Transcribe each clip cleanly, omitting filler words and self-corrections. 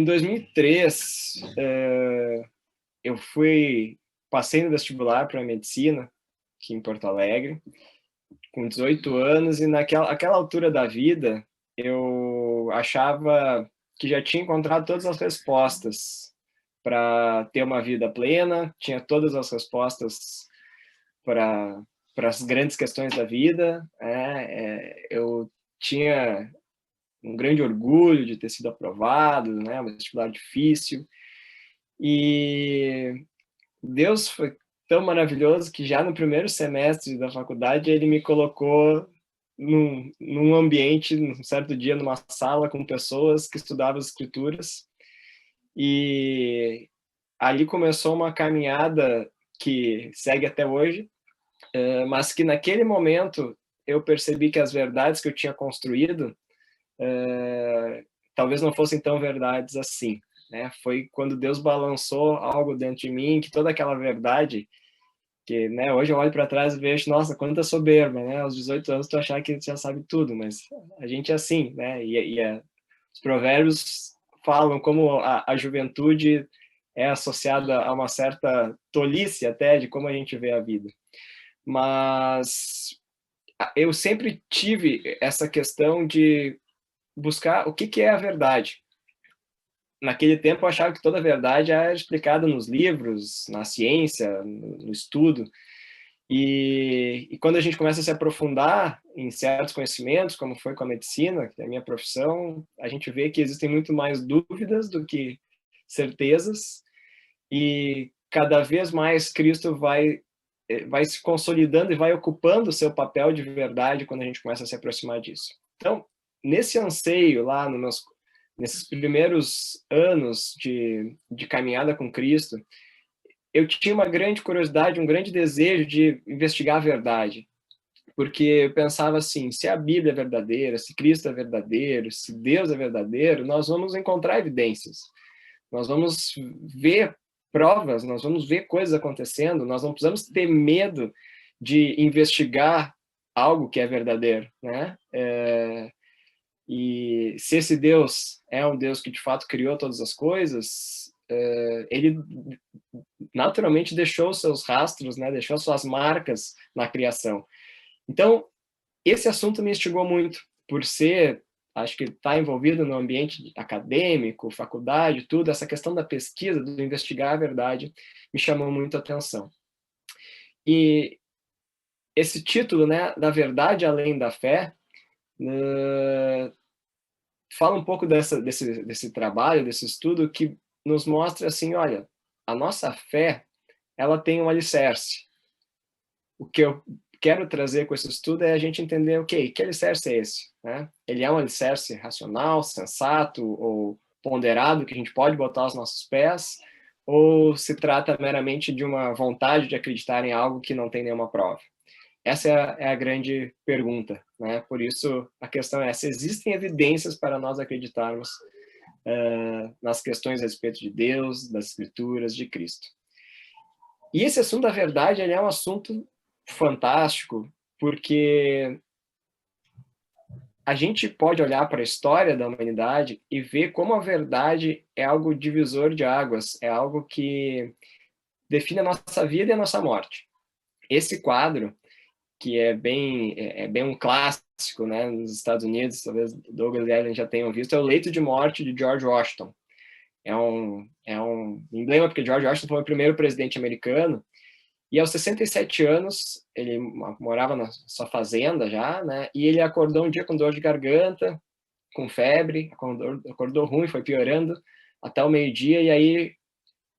Em 2003, eu passei no vestibular para medicina, aqui em Porto Alegre, com 18 anos, e aquela altura da vida, eu achava que já tinha encontrado todas as respostas para ter uma vida plena, tinha todas as respostas para as grandes questões da vida. Eu tinha um grande orgulho de ter sido aprovado, né, um vestibular difícil, e Deus foi tão maravilhoso que já no primeiro semestre da faculdade ele me colocou num ambiente, num certo dia, numa sala com pessoas que estudavam as escrituras, e ali começou uma caminhada que segue até hoje, mas que naquele momento eu percebi que as verdades que eu tinha construído talvez não fossem tão verdades assim, né? Foi quando Deus balançou algo dentro de mim, que toda aquela verdade que, né, hoje eu olho para trás e vejo, nossa, quanta soberba, né? Aos 18 anos tu achar que já sabe tudo, mas a gente é assim, né? Os provérbios falam como a juventude é associada a uma certa tolice até de como a gente vê a vida. Mas eu sempre tive essa questão de buscar o que é a verdade. Naquele tempo eu achava que toda a verdade era explicada nos livros, na ciência, no estudo. E quando a gente começa a se aprofundar em certos conhecimentos, como foi com a medicina, que é a minha profissão, a gente vê que existem muito mais dúvidas do que certezas, e cada vez mais Cristo vai se consolidando e vai ocupando o seu papel de verdade quando a gente começa a se aproximar disso. Então, nesse anseio lá, nesses primeiros anos de caminhada com Cristo, eu tinha uma grande curiosidade, um grande desejo de investigar a verdade, porque eu pensava assim, se a Bíblia é verdadeira, se Cristo é verdadeiro, se Deus é verdadeiro, nós vamos encontrar evidências, nós vamos ver provas, nós vamos ver coisas acontecendo, nós não precisamos ter medo de investigar algo que é verdadeiro, né? E se esse Deus é um Deus que de fato criou todas as coisas, ele naturalmente deixou seus rastros, né? Deixou suas marcas na criação. Então, esse assunto me instigou muito, por ser, acho que está envolvido no ambiente acadêmico, faculdade, tudo, essa questão da pesquisa, do investigar a verdade, me chamou muito a atenção. E esse título, né, da verdade além da fé, fala um pouco desse trabalho, desse estudo, que nos mostra assim, olha, a nossa fé, ela tem um alicerce. O que eu quero trazer com esse estudo é a gente entender, ok, que alicerce é esse? Né? Ele é um alicerce racional, sensato ou ponderado que a gente pode botar aos nossos pés, ou se trata meramente de uma vontade de acreditar em algo que não tem nenhuma prova? Essa é a grande pergunta, né? Por isso, a questão é se existem evidências para nós acreditarmos nas questões a respeito de Deus, das Escrituras, de Cristo. E esse assunto da verdade, ele é um assunto fantástico, porque a gente pode olhar para a história da humanidade e ver como a verdade é algo divisor de águas, é algo que define a nossa vida e a nossa morte. Esse quadro, que é bem um clássico, né, nos Estados Unidos, talvez Douglas e Ellen já tenham visto, é o Leito de Morte de George Washington. É um emblema, porque George Washington foi o primeiro presidente americano, e aos 67 anos, ele morava na sua fazenda já, né, e ele acordou um dia com dor de garganta, com febre, acordou ruim, foi piorando até o meio-dia, e aí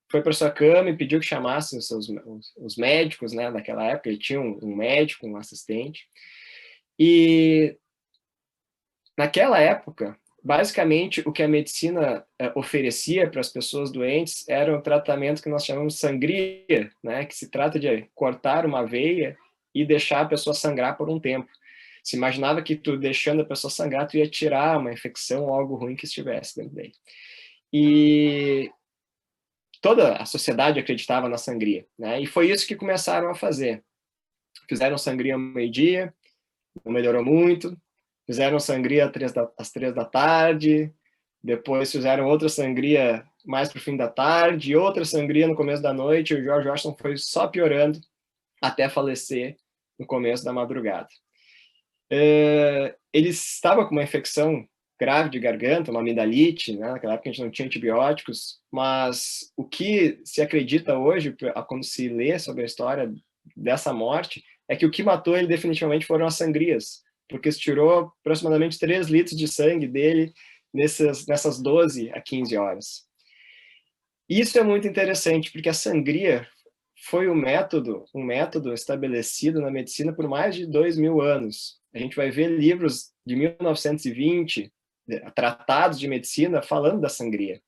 foi para sua cama e pediu que chamassem os médicos, né, daquela época. Ele tinha um médico, um assistente, e naquela época, basicamente, o que a medicina oferecia para as pessoas doentes era um tratamento que nós chamamos de sangria, né, que se trata de cortar uma veia e deixar a pessoa sangrar por um tempo. Se imaginava que tu, deixando a pessoa sangrar, tu ia tirar uma infecção ou algo ruim que estivesse dentro dele. E toda a sociedade acreditava na sangria, né? E foi isso que começaram a fazer. Fizeram sangria ao meio-dia, não melhorou muito. Fizeram sangria às 3 da tarde, depois fizeram outra sangria mais para o fim da tarde, outra sangria no começo da noite, e o George Washington foi só piorando até falecer no começo da madrugada. Ele estava com uma infecção grave de garganta, uma amidalite, né? Naquela época a gente não tinha antibióticos, mas o que se acredita hoje, quando se lê sobre a história dessa morte, é que o que matou ele definitivamente foram as sangrias, porque se tirou aproximadamente 3 litros de sangue dele nessas 12 a 15 horas. Isso é muito interessante, porque a sangria foi um método estabelecido na medicina por mais de 2.000 anos. A gente vai ver livros de 1920, tratados de medicina, falando da sangria.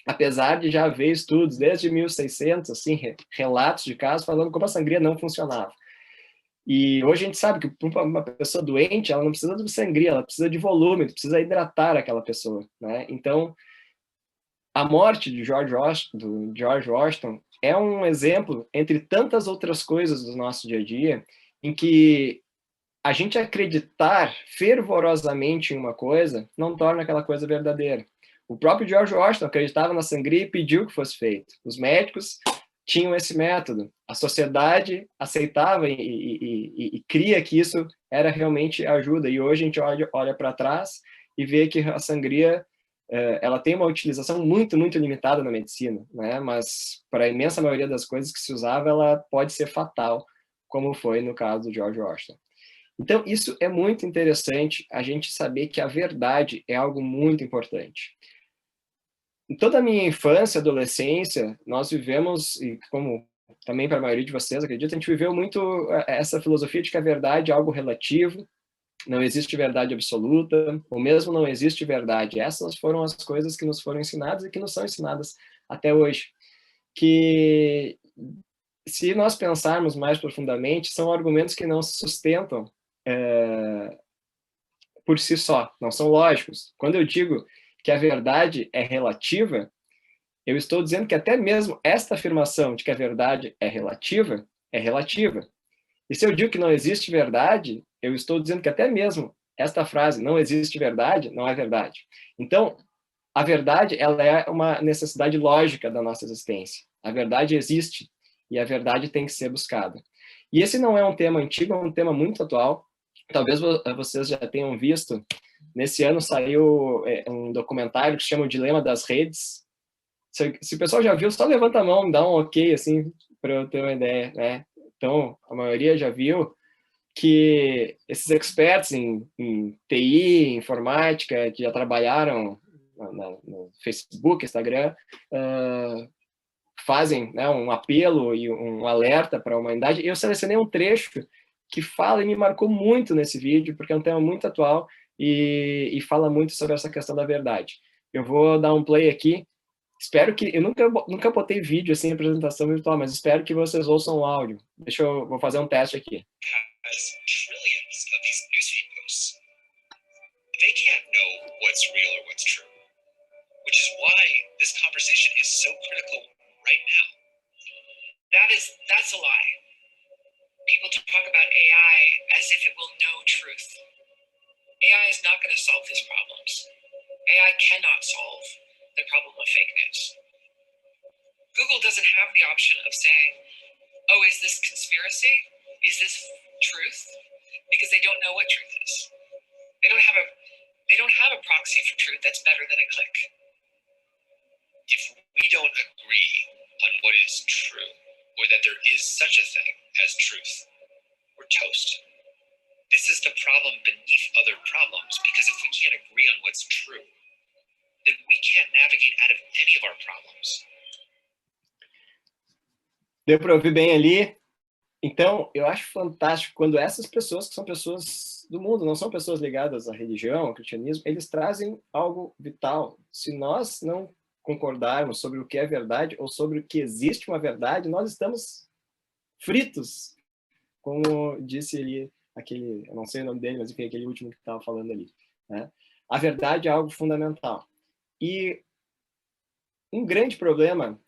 Apesar de já haver estudos desde 1600, assim, relatos de casos falando como a sangria não funcionava. E hoje a gente sabe que uma pessoa doente, ela não precisa de sangria, ela precisa de volume, precisa hidratar aquela pessoa, né? Então, a morte de George Washington é um exemplo, entre tantas outras coisas do nosso dia a dia, em que a gente acreditar fervorosamente em uma coisa não torna aquela coisa verdadeira. O próprio George Washington acreditava na sangria e pediu que fosse feito. Os médicos tinham esse método. A sociedade aceitava e cria que isso era realmente ajuda. E hoje a gente olha para trás e vê que a sangria ela tem uma utilização muito, muito limitada na medicina, né? Mas para a imensa maioria das coisas que se usava, ela pode ser fatal, como foi no caso do George Washington. Então, isso é muito interessante, a gente saber que a verdade é algo muito importante. Em toda a minha infância, adolescência, nós vivemos, e como também para a maioria de vocês, acredito, a gente viveu muito essa filosofia de que a verdade é algo relativo, não existe verdade absoluta, ou mesmo não existe verdade. Essas foram as coisas que nos foram ensinadas e que nos são ensinadas até hoje. Que, se nós pensarmos mais profundamente, são argumentos que não se sustentam por si só, não são lógicos. Quando eu digo que a verdade é relativa, eu estou dizendo que até mesmo esta afirmação de que a verdade é relativa, é relativa. E se eu digo que não existe verdade, eu estou dizendo que até mesmo esta frase, não existe verdade, não é verdade. Então, a verdade, ela é uma necessidade lógica da nossa existência. A verdade existe e a verdade tem que ser buscada. E esse não é um tema antigo, é um tema muito atual. Talvez vocês já tenham visto, nesse ano saiu um documentário que se chama O Dilema das Redes. Se o pessoal já viu, só levanta a mão, dá um ok, assim, para eu ter uma ideia, né? Então, a maioria já viu que esses experts em TI, informática, que já trabalharam no Facebook, Instagram, fazem, né, um apelo e um alerta para a humanidade. E eu selecionei um trecho que fala e me marcou muito nesse vídeo, porque é um tema muito atual e fala muito sobre essa questão da verdade. Eu vou dar um play aqui. Espero que... Eu nunca botei vídeo assim, apresentação virtual, mas espero que vocês ouçam o áudio. Vou fazer um teste aqui. Trillions of these newsfeed posts. They can't know what's real or what's true, which is why this conversation is so critical right now. That's a lie. People talk about AI as if it will know truth. AI is not going to solve these problems. AI cannot solve the problem of fake news. Google doesn't have the option of saying, oh, is this conspiracy? Is this truth? Because they don't know what truth is. They don't have a proxy for truth that's better than a click. If we don't agree on what is true, or that there is such a thing as truth, we're toast. This is the problem beneath other problems, because if we can't agree on what's true, then we can't navigate out of any of our problems. Deu para ouvir bem ali? Então, eu acho fantástico quando essas pessoas, que são pessoas do mundo, não são pessoas ligadas à religião, ao cristianismo, eles trazem algo vital. Se nós não concordarmos sobre o que é verdade ou sobre o que existe uma verdade, nós estamos fritos, como disse ali aquele, eu não sei o nome dele, mas enfim, aquele último que estava falando ali, né? A verdade é algo fundamental. E um grande problema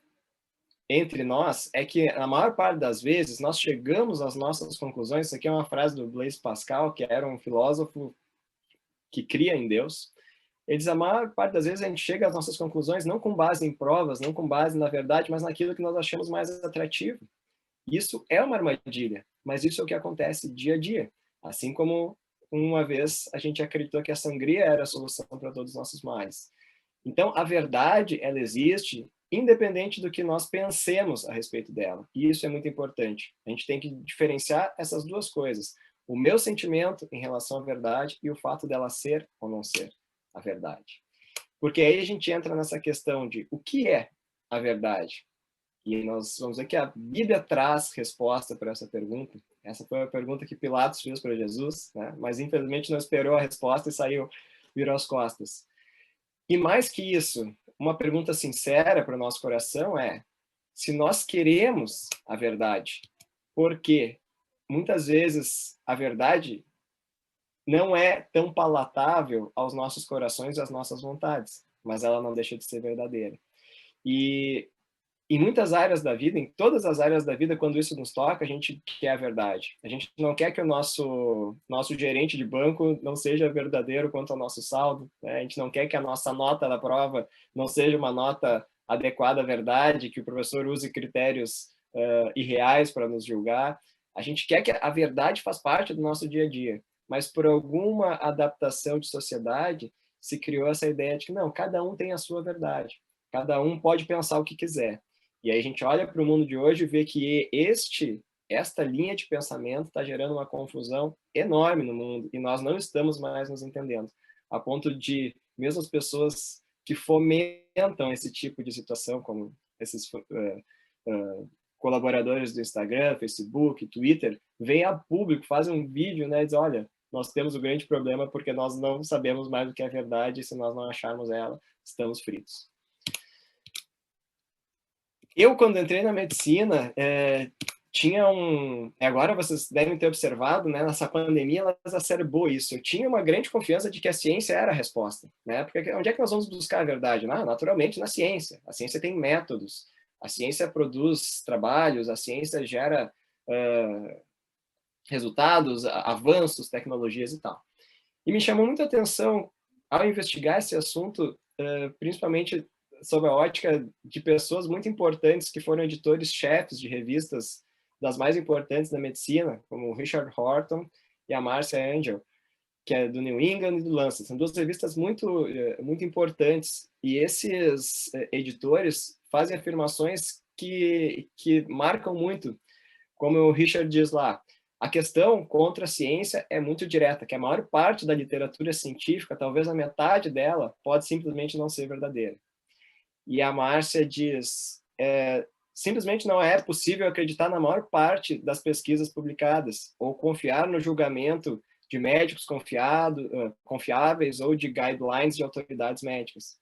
entre nós é que, na maior parte das vezes, nós chegamos às nossas conclusões. Isso aqui é uma frase do Blaise Pascal, que era um filósofo que cria em Deus. Ele diz, a maior parte das vezes a gente chega às nossas conclusões não com base em provas, não com base na verdade, mas naquilo que nós achamos mais atrativo. Isso é uma armadilha, mas isso é o que acontece dia a dia. Assim como uma vez a gente acreditou que a sangria era a solução para todos os nossos males. Então, a verdade, ela existe independente do que nós pensemos a respeito dela. E isso é muito importante. A gente tem que diferenciar essas duas coisas. O meu sentimento em relação à verdade e o fato dela ser ou não ser a verdade. Porque aí a gente entra nessa questão de o que é a verdade? E nós vamos ver que a Bíblia traz resposta para essa pergunta. Essa foi a pergunta que Pilatos fez para Jesus, né? Mas infelizmente não esperou a resposta e saiu, virou as costas. E mais que isso, uma pergunta sincera para o nosso coração é: se nós queremos a verdade, porque muitas vezes a verdade não é tão palatável aos nossos corações e às nossas vontades, mas ela não deixa de ser verdadeira. E em muitas áreas da vida, em todas as áreas da vida, quando isso nos toca, a gente quer a verdade. A gente não quer que o nosso gerente de banco não seja verdadeiro quanto ao nosso saldo, né? A gente não quer que a nossa nota da prova não seja uma nota adequada à verdade, que o professor use critérios irreais para nos julgar. A gente quer que a verdade faz parte do nosso dia a dia, mas por alguma adaptação de sociedade se criou essa ideia de que não, cada um tem a sua verdade, cada um pode pensar o que quiser. E aí a gente olha para o mundo de hoje e vê que esta linha de pensamento está gerando uma confusão enorme no mundo e nós não estamos mais nos entendendo, a ponto de mesmo as pessoas que fomentam esse tipo de situação, como esses colaboradores do Instagram, Facebook, Twitter, vêm a público, fazem um vídeo, né, e dizem, olha, nós temos um grande problema porque nós não sabemos mais o que é verdade e se nós não acharmos ela, estamos fritos. Eu, quando entrei na medicina, tinha agora vocês devem ter observado, né, nessa pandemia, ela exacerbou isso. Eu tinha uma grande confiança de que a ciência era a resposta, né? Porque onde é que nós vamos buscar a verdade? Naturalmente, na ciência. A ciência tem métodos, a ciência produz trabalhos, a ciência gera resultados, avanços, tecnologias e tal. E me chamou muita atenção, ao investigar esse assunto, principalmente sob a ótica de pessoas muito importantes que foram editores-chefes de revistas das mais importantes da medicina, como o Richard Horton e a Marcia Angel, que é do New England e do Lancet. São duas revistas muito importantes. E esses editores fazem afirmações que marcam muito, como o Richard diz lá, a questão contra a ciência é muito direta, que a maior parte da literatura científica, talvez a metade dela, pode simplesmente não ser verdadeira. E a Márcia diz, simplesmente não é possível acreditar na maior parte das pesquisas publicadas, ou confiar no julgamento de médicos confiáveis ou de guidelines de autoridades médicas.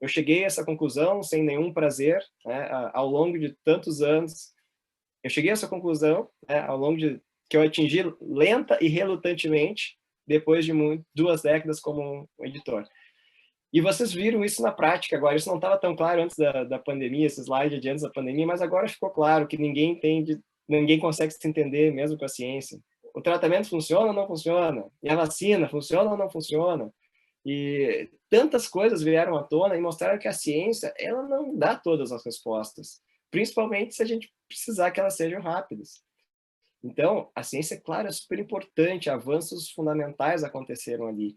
Eu cheguei a essa conclusão sem nenhum prazer, né, ao longo de tantos anos. Eu cheguei a essa conclusão, né, ao longo de que eu atingi lenta e relutantemente, depois de 2 décadas como um editor. E vocês viram isso na prática agora. Isso não estava tão claro antes da pandemia, esse slide de antes da pandemia, mas agora ficou claro que ninguém entende, ninguém consegue se entender mesmo com a ciência. O tratamento funciona ou não funciona? E a vacina funciona ou não funciona? E tantas coisas vieram à tona e mostraram que a ciência, ela não dá todas as respostas, principalmente se a gente precisar que elas sejam rápidas. Então, a ciência, claro, é super importante, avanços fundamentais aconteceram ali,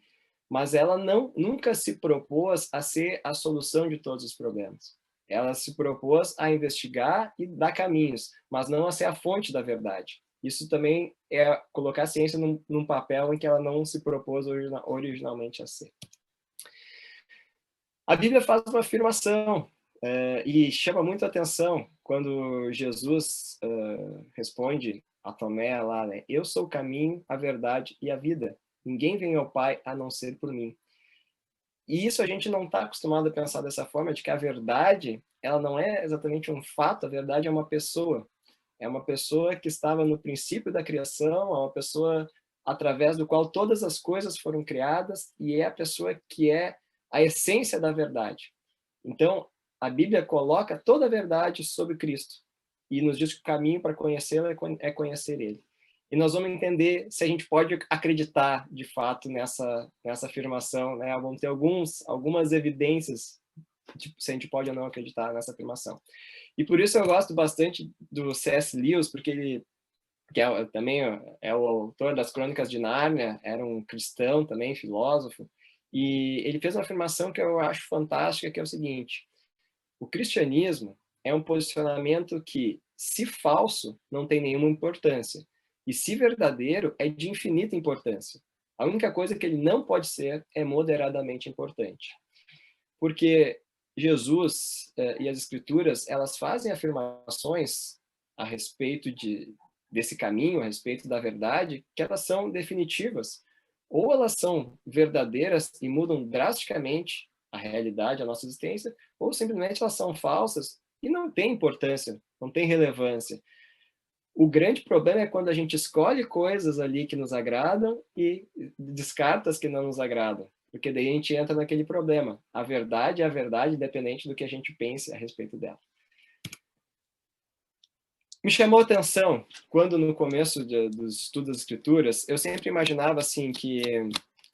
mas ela nunca se propôs a ser a solução de todos os problemas. Ela se propôs a investigar e dar caminhos, mas não a ser a fonte da verdade. Isso também é colocar a ciência num papel em que ela não se propôs originalmente a ser. A Bíblia faz uma afirmação e chama muito a atenção quando Jesus responde a Tomé lá, né? Eu sou o caminho, a verdade e a vida. Ninguém vem ao Pai a não ser por mim. E isso a gente não está acostumado a pensar dessa forma, de que a verdade, ela não é exatamente um fato, a verdade é uma pessoa. É uma pessoa que estava no princípio da criação, é uma pessoa através do qual todas as coisas foram criadas e é a pessoa que é a essência da verdade. Então, a Bíblia coloca toda a verdade sobre Cristo e nos diz que o caminho para conhecê-lo é conhecer Ele. E nós vamos entender se a gente pode acreditar, de fato, nessa afirmação, né? Vamos ter algumas evidências de se a gente pode ou não acreditar nessa afirmação. E por isso eu gosto bastante do C.S. Lewis, porque ele, também é o autor das Crônicas de Nárnia, era um cristão também, filósofo, e ele fez uma afirmação que eu acho fantástica, que é o seguinte: o cristianismo é um posicionamento que, se falso, não tem nenhuma importância, e se verdadeiro, é de infinita importância. A única coisa que ele não pode ser é moderadamente importante. Porque Jesus e as Escrituras, elas fazem afirmações a respeito desse caminho, a respeito da verdade, que elas são definitivas. Ou elas são verdadeiras e mudam drasticamente a realidade, a nossa existência, ou simplesmente elas são falsas e não têm importância, não têm relevância. O grande problema é quando a gente escolhe coisas ali que nos agradam e descarta as que não nos agradam, porque daí a gente entra naquele problema. A verdade é a verdade, independente do que a gente pense a respeito dela. Me chamou a atenção quando, no começo dos estudos das Escrituras, eu sempre imaginava assim que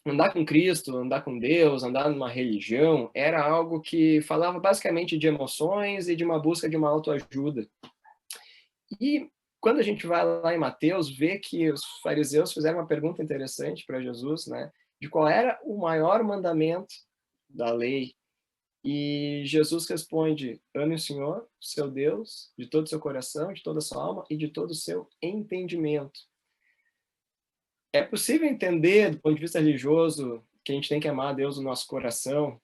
andar com Cristo, andar com Deus, andar numa religião, era algo que falava basicamente de emoções e de uma busca de uma autoajuda. E quando a gente vai lá em Mateus, vê que os fariseus fizeram uma pergunta interessante para Jesus, né? De qual era o maior mandamento da lei. E Jesus responde: ame o Senhor, seu Deus, de todo o seu coração, de toda a sua alma e de todo o seu entendimento. É possível entender, do ponto de vista religioso, que a gente tem que amar a Deus no nosso coração,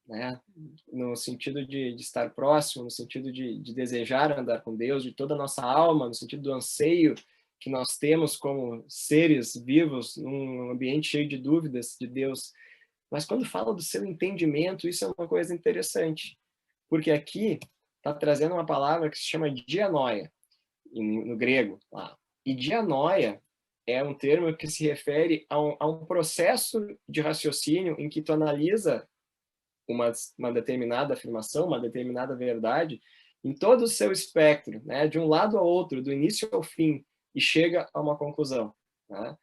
né? No sentido de estar próximo, no sentido de desejar andar com Deus, de toda a nossa alma, no sentido do anseio que nós temos como seres vivos num ambiente cheio de dúvidas de Deus. Mas quando fala do seu entendimento, isso é uma coisa interessante, porque aqui está trazendo uma palavra que se chama dianoia, no grego. Lá. E dianoia é um termo que se refere a um processo de raciocínio em que tu analisa uma determinada afirmação, uma determinada verdade, em todo o seu espectro, né, de um lado ao outro, do início ao fim, e chega a uma conclusão. Né?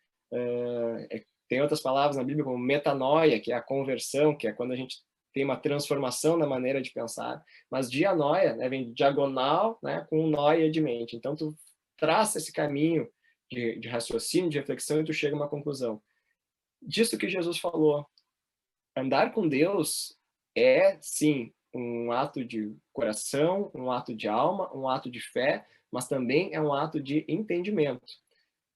Tem outras palavras na Bíblia como metanoia, que é a conversão, que é quando a gente tem uma transformação na maneira de pensar, mas dianoia, né, vem de diagonal, né, com noia de mente. Então, tu traça esse caminho de raciocínio, de reflexão, e tu chega a uma conclusão. Disso que Jesus falou, andar com Deus é, sim, um ato de coração, um ato de alma, um ato de fé, mas também é um ato de entendimento.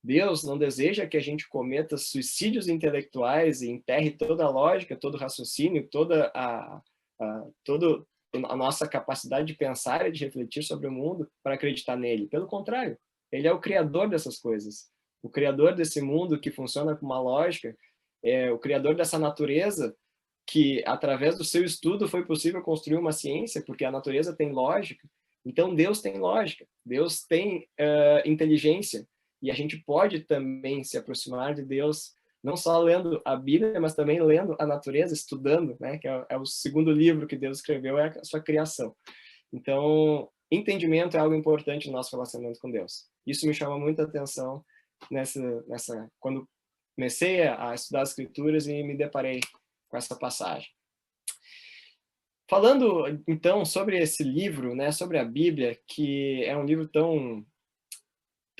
Deus não deseja que a gente cometa suicídios intelectuais e enterre toda a lógica, todo o raciocínio, toda a nossa capacidade de pensar e de refletir sobre o mundo para acreditar nele. Pelo contrário, ele é o criador dessas coisas. O criador desse mundo que funciona com uma lógica, o criador dessa natureza que, através do seu estudo, foi possível construir uma ciência, porque a natureza tem lógica. Então, Deus tem lógica, Deus tem inteligência, e a gente pode também se aproximar de Deus, não só lendo a Bíblia, mas também lendo a natureza, estudando, né? Que é o segundo livro que Deus escreveu, é a sua criação. Então, entendimento é algo importante no nosso relacionamento com Deus. Isso me chama muita atenção quando comecei a estudar as Escrituras e me deparei com essa passagem. Falando, então, sobre esse livro, né, sobre a Bíblia, que é um livro tão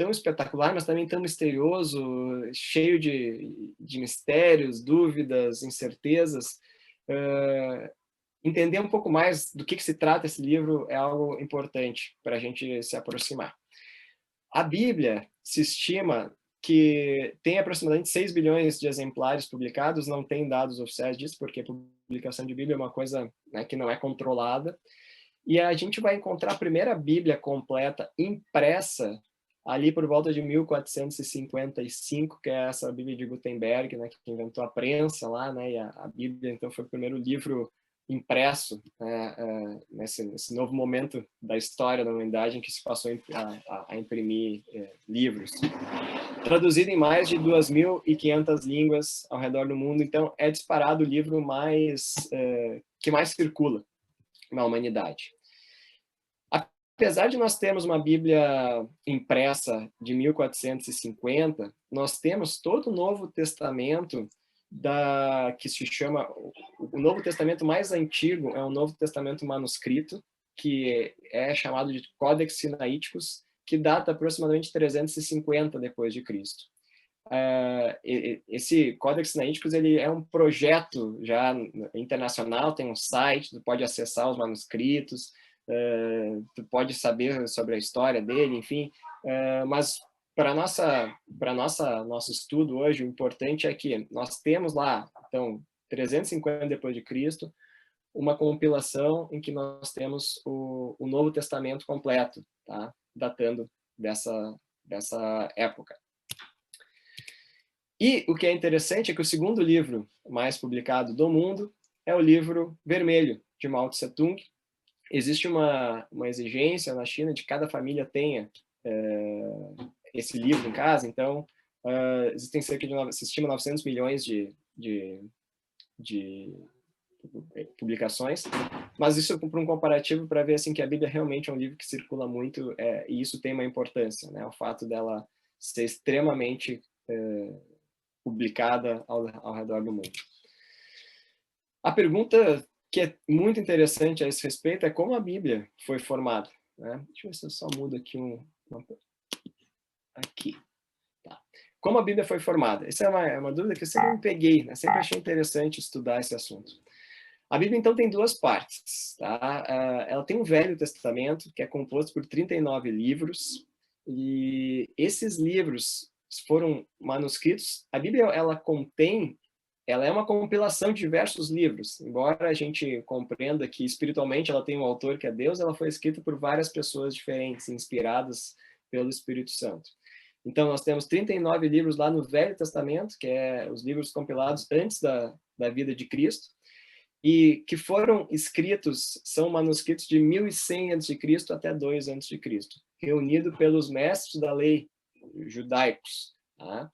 espetacular, mas também tão misterioso, cheio de mistérios, dúvidas, incertezas. Entender um pouco mais do que se trata esse livro é algo importante para a gente se aproximar. A Bíblia se estima que tem aproximadamente 6 bilhões de exemplares publicados, não tem dados oficiais disso, porque a publicação de Bíblia é uma coisa, né, que não é controlada. E a gente vai encontrar a primeira Bíblia completa impressa ali por volta de 1455, que é essa Bíblia de Gutenberg, né, que inventou a prensa lá, né, e a Bíblia, então, foi o primeiro livro impresso, né, nesse novo momento da história da humanidade em que se passou a imprimir livros. Traduzido em mais de 2.500 línguas ao redor do mundo, então é disparado o livro que mais circula na humanidade. A apesar de nós termos uma Bíblia impressa de 1450, nós temos todo o Novo Testamento que se chama o Novo Testamento mais antigo é o Novo Testamento manuscrito, que é chamado de Codex Sinaiticus, que data aproximadamente 350 depois de Cristo. Esse Codex Sinaiticus ele é um projeto já internacional, tem um site, tu pode acessar os manuscritos, tu pode saber sobre a história dele, enfim, mas para nosso estudo hoje, o importante é que nós temos lá, então, 350 depois de Cristo, uma compilação em que nós temos o Novo Testamento completo, tá? Datando dessa época. E o que é interessante é que o segundo livro mais publicado do mundo é o livro vermelho de Mao Tse Tung. Existe uma exigência na China de que cada família tenha esse livro em casa, então existem cerca de, se estima, 900 milhões de publicações, mas isso para um comparativo para ver assim que a Bíblia realmente é um livro que circula muito, e isso tem uma importância, né? O fato dela ser extremamente publicada ao redor do mundo. A pergunta que é muito interessante a esse respeito é como a Bíblia foi formada, né? Deixa eu ver se eu só mudo aqui aqui. Tá. Como a Bíblia foi formada? Essa é uma dúvida que eu sempre me peguei, né? Sempre achei interessante estudar esse assunto. A Bíblia, então, tem duas partes. Tá? Ela tem um Velho Testamento, que é composto por 39 livros, e esses livros foram manuscritos. A Bíblia, ela é uma compilação de diversos livros. Embora a gente compreenda que, espiritualmente, ela tem um autor que é Deus, ela foi escrita por várias pessoas diferentes, inspiradas pelo Espírito Santo. Então, nós temos 39 livros lá no Velho Testamento, que é os livros compilados antes da vida de Cristo, e que foram escritos, são manuscritos de 1100 a.C. até 2 a.C., reunido pelos mestres da lei judaicos. Tá?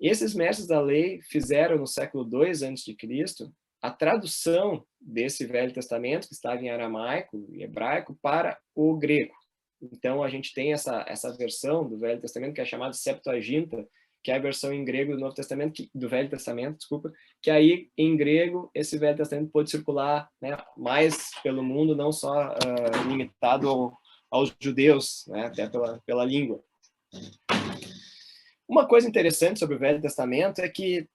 Esses mestres da lei fizeram no século 2 a.C. a tradução desse Velho Testamento, que estava em aramaico e hebraico, para o grego. Então, a gente tem essa versão do Velho Testamento, que é chamada Septuaginta, que é a versão em grego do Novo Testamento, do Velho Testamento, desculpa, que aí, em grego, esse Velho Testamento pôde circular, né, mais pelo mundo, não só limitado aos judeus, né, até pela língua. Uma coisa interessante sobre o Velho Testamento é que,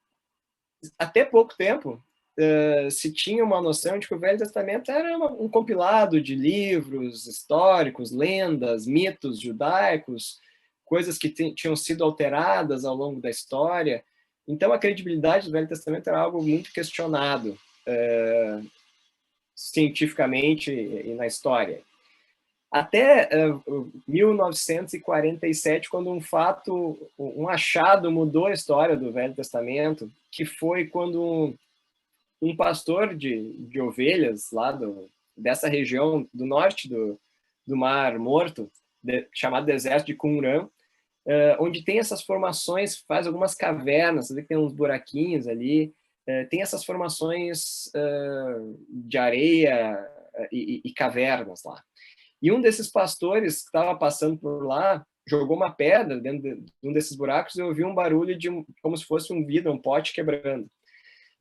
até pouco tempo, se tinha uma noção de que o Velho Testamento era um compilado de livros históricos, lendas, mitos judaicos, coisas que tinham sido alteradas ao longo da história. Então, a credibilidade do Velho Testamento era algo muito questionado cientificamente e na história. Até 1947, quando um achado mudou a história do Velho Testamento, que foi quando um pastor de ovelhas lá dessa região do norte do Mar Morto, chamado deserto de Qumran, onde tem essas formações, faz algumas cavernas, você vê que tem uns buraquinhos ali, tem essas formações de areia e cavernas lá. E um desses pastores que estava passando por lá jogou uma pedra dentro de um desses buracos e ouviu um barulho como se fosse um vidro, um pote quebrando.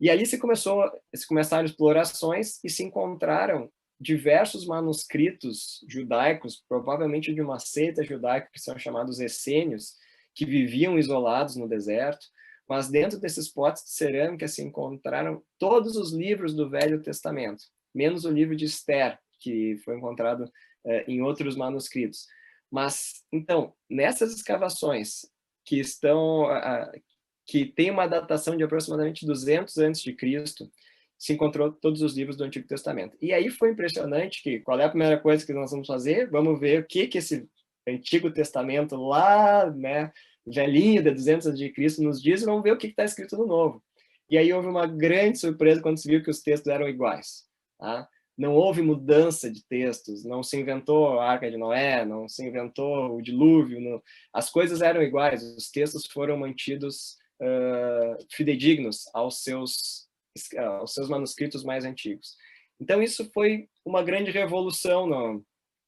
E ali se começaram explorações e se encontraram diversos manuscritos judaicos, provavelmente de uma seita judaica que são chamados essênios, que viviam isolados no deserto, mas dentro desses potes de cerâmica se encontraram todos os livros do Velho Testamento, menos o livro de Esther, que foi encontrado em outros manuscritos. Mas, então, nessas escavações que tem uma datação de aproximadamente 200 a.C., se encontrou todos os livros do Antigo Testamento. E aí foi impressionante que, qual é a primeira coisa que nós vamos fazer? Vamos ver o que esse Antigo Testamento lá, né, velhinho, de 200 a.C., nos diz, e vamos ver o que está escrito no Novo. E aí houve uma grande surpresa quando se viu que os textos eram iguais. Tá? Não houve mudança de textos, não se inventou a Arca de Noé, não se inventou o dilúvio, não. As coisas eram iguais, os textos foram mantidos fidedignos aos seus manuscritos mais antigos. Então, isso foi uma grande revolução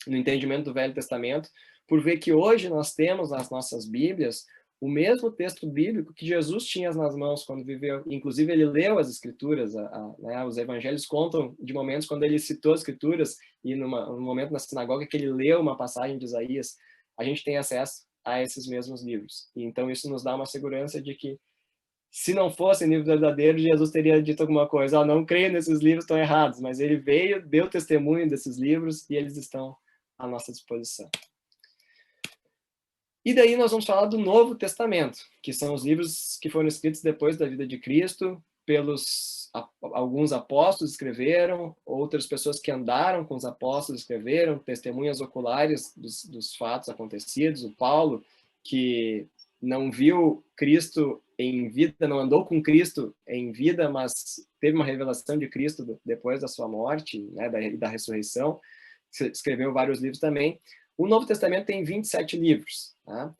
no entendimento do Velho Testamento, por ver que hoje nós temos nas nossas Bíblias o mesmo texto bíblico que Jesus tinha nas mãos quando viveu. Inclusive, ele leu as Escrituras, né, os evangelhos contam de momentos quando ele citou as Escrituras, e num momento na sinagoga que ele leu uma passagem de Isaías. A gente tem acesso a esses mesmos livros. E, então, isso nos dá uma segurança de que, se não fosse livro verdadeiro, Jesus teria dito alguma coisa: não creio nesses livros, estão errados. Mas ele veio, deu testemunho desses livros, e eles estão à nossa disposição. E daí nós vamos falar do Novo Testamento, que são os livros que foram escritos depois da vida de Cristo, alguns apóstolos escreveram, outras pessoas que andaram com os apóstolos escreveram, testemunhas oculares dos fatos acontecidos. O Paulo, que não viu Cristo em vida, não andou com Cristo em vida, mas teve uma revelação de Cristo depois da sua morte, né, da ressurreição, escreveu vários livros também. O Novo Testamento tem 27 livros, tá?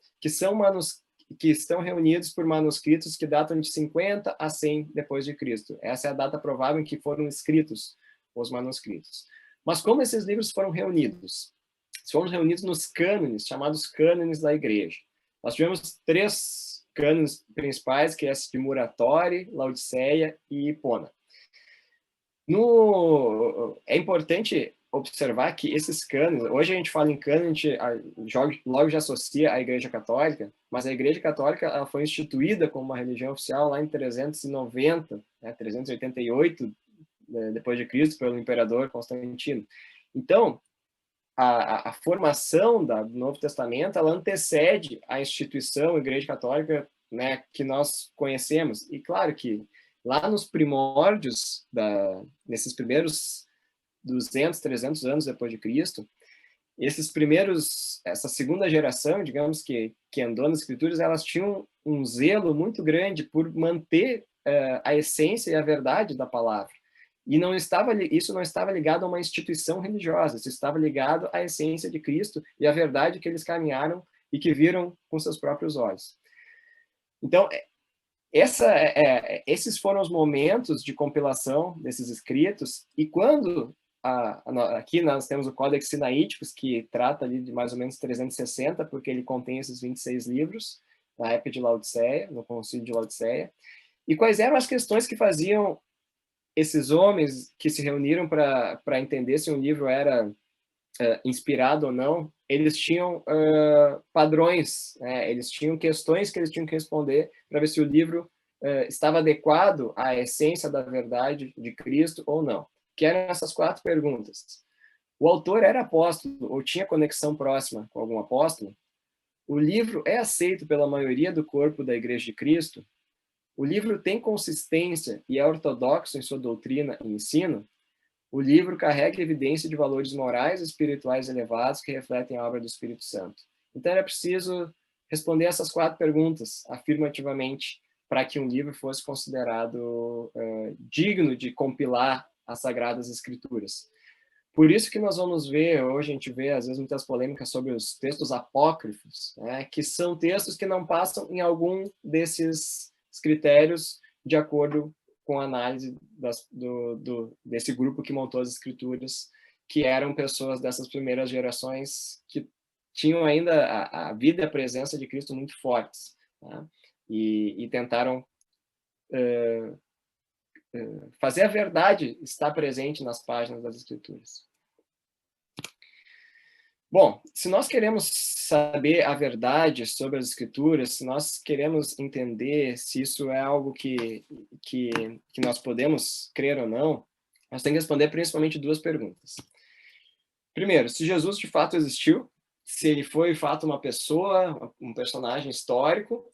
que estão reunidos por manuscritos que datam de 50 a 100 depois de Cristo. Essa é a data provável em que foram escritos os manuscritos. Mas como esses livros foram reunidos? Foram reunidos nos cânones, chamados cânones da igreja. Nós tivemos 3 cânones principais, que é esse de Muratori, Laodiceia e Hipona. É importante observar que esses cânones, hoje a gente fala em cânon, a gente logo já associa à Igreja Católica, mas a Igreja Católica ela foi instituída como uma religião oficial lá em 390, 388 depois de Cristo, pelo imperador Constantino. Então, a formação do Novo Testamento, ela antecede a instituição Igreja Católica, né, que nós conhecemos. E claro que lá nos primórdios, nesses primeiros 200, 300 anos depois de Cristo, essa segunda geração, digamos, que andou nas Escrituras, elas tinham um zelo muito grande por manter a essência e a verdade da palavra. E isso não estava ligado a uma instituição religiosa, isso estava ligado à essência de Cristo e à verdade que eles caminharam e que viram com seus próprios olhos. Então, esses foram os momentos de compilação desses escritos, e quando aqui nós temos o Códex Sinaíticos, que trata ali de mais ou menos 360, porque ele contém esses 26 livros, na época de Laodiceia, no Concílio de Laodiceia. E quais eram as questões que faziam esses homens que se reuniram para entender se um livro era inspirado ou não? Eles tinham padrões, né? Eles tinham questões que eles tinham que responder para ver se o livro estava adequado à essência da verdade de Cristo ou não. Que eram essas 4 perguntas. O autor era apóstolo ou tinha conexão próxima com algum apóstolo? O livro é aceito pela maioria do corpo da Igreja de Cristo? O livro tem consistência e é ortodoxo em sua doutrina e ensino? O livro carrega evidência de valores morais e espirituais elevados que refletem a obra do Espírito Santo. Então, era preciso responder essas 4 perguntas afirmativamente para que um livro fosse considerado digno de compilar as Sagradas Escrituras. Por isso que nós vamos ver, hoje a gente vê às vezes muitas polêmicas sobre os textos apócrifos, né, que são textos que não passam em algum desses critérios de acordo com a análise desse grupo que montou as Escrituras, que eram pessoas dessas primeiras gerações que tinham ainda a vida e a presença de Cristo muito fortes, tá? E tentaram fazer a verdade estar presente nas páginas das Escrituras. Bom, se nós queremos saber a verdade sobre as Escrituras, se nós queremos entender se isso é algo que nós podemos crer ou não, nós temos que responder principalmente 2 perguntas. Primeiro, se Jesus de fato existiu, se ele foi de fato uma pessoa, um personagem histórico,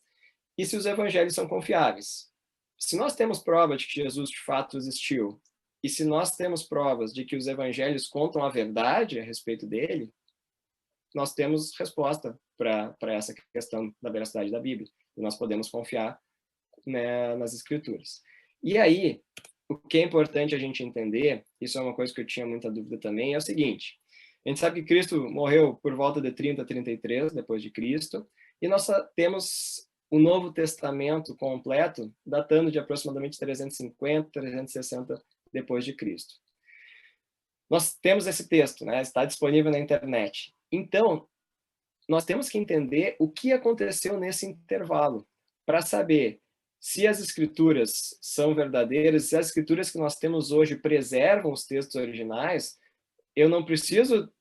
e se os evangelhos são confiáveis. Se nós temos prova de que Jesus de fato existiu, e se nós temos provas de que os evangelhos contam a verdade a respeito dele, nós temos resposta para essa questão da veracidade da Bíblia. E nós podemos confiar, né, nas Escrituras. E aí, o que é importante a gente entender, isso é uma coisa que eu tinha muita dúvida também, é o seguinte: a gente sabe que Cristo morreu por volta de 30 a 33 depois de Cristo, e nós temos o Novo Testamento completo datando de aproximadamente 350, 360 depois de Cristo. nós temos esse texto, né? Está disponível na internet. Então, nós temos que entender o que aconteceu nesse intervalo, para saber se as escrituras são verdadeiras, se as escrituras que nós temos hoje preservam os textos originais. Eu não preciso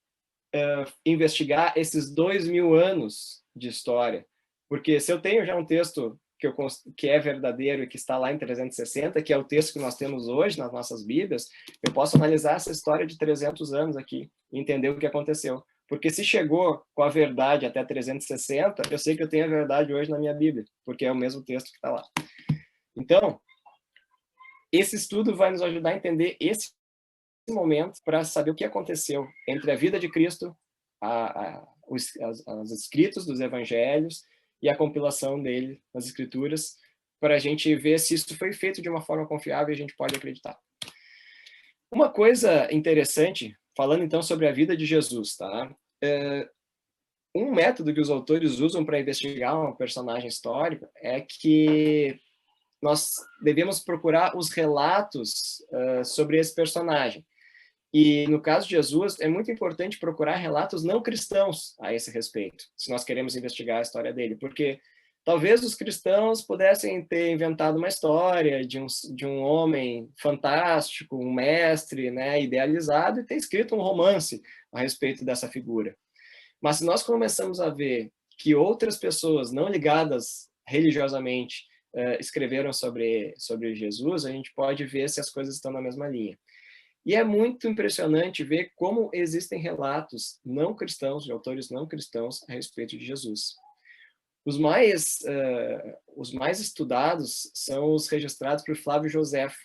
investigar esses 2000 anos de história, porque se eu tenho já um texto que é verdadeiro e que está lá em 360, que é o texto que nós temos hoje nas nossas Bíblias, eu posso analisar essa história de 300 anos aqui e entender o que aconteceu. Porque se chegou com a verdade até 360, eu sei que eu tenho a verdade hoje na minha Bíblia, porque é o mesmo texto que está lá. Então, esse estudo vai nos ajudar a entender esse momento, para saber o que aconteceu entre a vida de Cristo, os escritos dos evangelhos e a compilação dele nas escrituras, para a gente ver se isso foi feito de uma forma confiável e a gente pode acreditar. Uma coisa interessante, falando então sobre a vida de Jesus, tá? Um método que os autores usam para investigar um personagem histórico é que nós devemos procurar os relatos sobre esse personagem. E no caso de Jesus, é muito importante procurar relatos não cristãos a esse respeito, se nós queremos investigar a história dele, porque talvez os cristãos pudessem ter inventado uma história de um homem fantástico, um mestre, né, idealizado, e ter escrito um romance a respeito dessa figura. Mas se nós começamos a ver que outras pessoas não ligadas religiosamente escreveram sobre Jesus, a gente pode ver se as coisas estão na mesma linha. E é muito impressionante ver como existem relatos não cristãos, de autores não cristãos, a respeito de Jesus. Os mais estudados são os registrados por Flávio Josefo,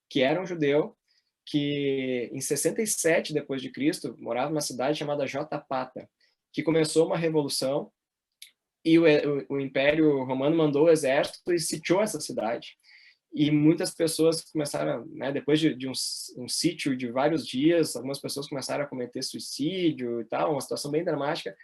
que era um judeu que, em 67 depois de Cristo, morava numa cidade chamada Jotapata, que começou uma revolução e o Império Romano mandou o exército e sitiou essa cidade. E muitas pessoas começaram, né, depois de um sítio de vários dias, algumas pessoas começaram a cometer suicídio e tal, uma situação bem dramática,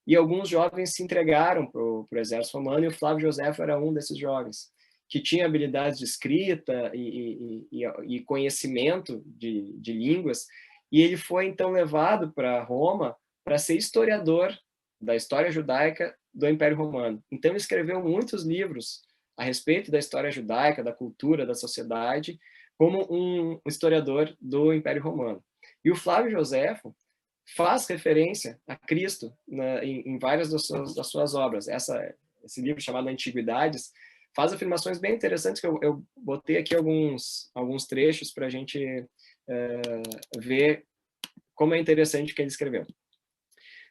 e alguns jovens se entregaram para o exército romano, e o Flávio Josefo era um desses jovens, que tinha habilidades de escrita e conhecimento de línguas, e ele foi então levado para Roma para ser historiador da história judaica do Império Romano. Então ele escreveu muitos livros a respeito da história judaica, da cultura, da sociedade, como um historiador do Império Romano. E o Flávio Josefo faz referência a Cristo em várias das suas obras. Esse livro chamado Antiguidades faz afirmações bem interessantes, que eu botei aqui alguns trechos para a gente ver como é interessante o que ele escreveu.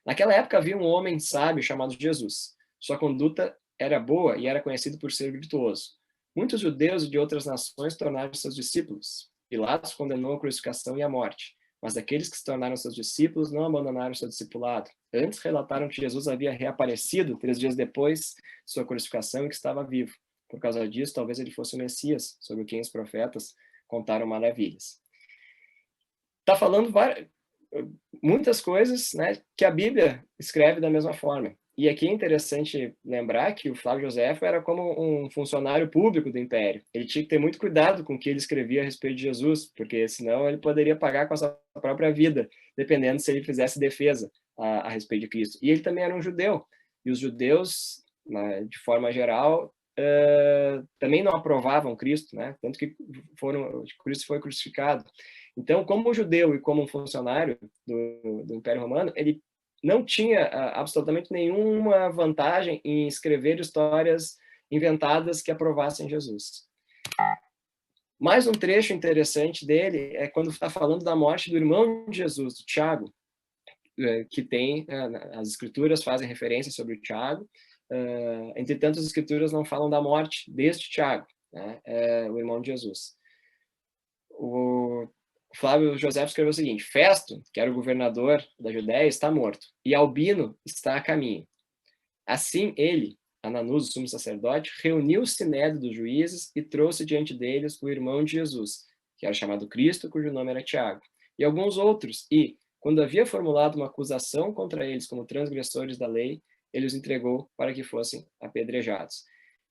Naquela época havia um homem sábio chamado Jesus. Sua conduta era boa e era conhecido por ser virtuoso. Muitos judeus de outras nações tornaram seus discípulos. Pilatos condenou a crucificação e a morte, mas aqueles que se tornaram seus discípulos não abandonaram seu discipulado. Antes relataram que Jesus havia reaparecido 3 dias depois de sua crucificação e que estava vivo. Por causa disso, talvez ele fosse o Messias, sobre quem os profetas contaram maravilhas. Está falando muitas coisas, né, que a Bíblia escreve da mesma forma. E aqui é interessante lembrar que o Flávio Josefo era como um funcionário público do Império. Ele tinha que ter muito cuidado com o que ele escrevia a respeito de Jesus, porque senão ele poderia pagar com a sua própria vida, dependendo se ele fizesse defesa a respeito de Cristo. E ele também era um judeu. E os judeus, de forma geral, também não aprovavam Cristo, né? Tanto que Cristo foi crucificado. Então, como judeu e como um funcionário do Império Romano, ele não tinha absolutamente nenhuma vantagem em escrever histórias inventadas que aprovassem Jesus. Mais um trecho interessante dele é quando está falando da morte do irmão de Jesus, do Tiago, que tem, as escrituras fazem referência sobre o Tiago, entretanto, as escrituras não falam da morte deste Tiago, né, o irmão de Jesus. O Flávio Josefo escreveu o seguinte: Festo, que era o governador da Judéia, está morto, e Albino está a caminho. Assim ele, Ananus, o sumo sacerdote, reuniu o sinédrio dos juízes e trouxe diante deles o irmão de Jesus, que era chamado Cristo, cujo nome era Tiago, e alguns outros, e, quando havia formulado uma acusação contra eles como transgressores da lei, ele os entregou para que fossem apedrejados.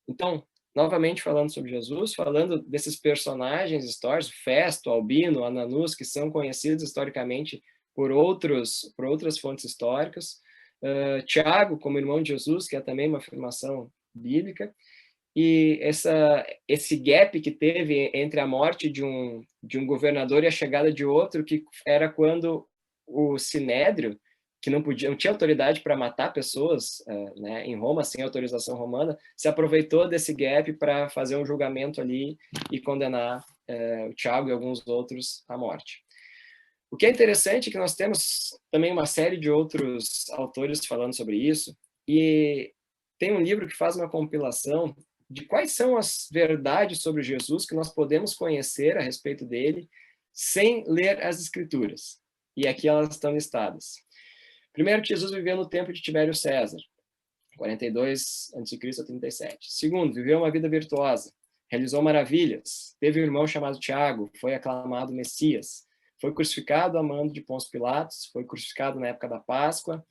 Então, novamente falando sobre Jesus, falando desses personagens históricos, Festo, Albino, Ananus, que são conhecidos historicamente por outras fontes históricas, Tiago, como irmão de Jesus, que é também uma afirmação bíblica, e esse gap que teve entre a morte de um governador e a chegada de outro, que era quando o Sinédrio, que não tinha autoridade para matar pessoas, né, em Roma, sem autorização romana, se aproveitou desse gap para fazer um julgamento ali e condenar o Tiago e alguns outros à morte. O que é interessante é que nós temos também uma série de outros autores falando sobre isso, e tem um livro que faz uma compilação de quais são as verdades sobre Jesus que nós podemos conhecer a respeito dele sem ler as Escrituras. E aqui elas estão listadas. Primeiro, que Jesus viveu no tempo de Tibério César, 42 a.C. a 37. Segundo, viveu uma vida virtuosa, realizou maravilhas, teve um irmão chamado Tiago, foi aclamado Messias, foi crucificado a mando de Pôncio Pilatos, foi crucificado na época da Páscoa.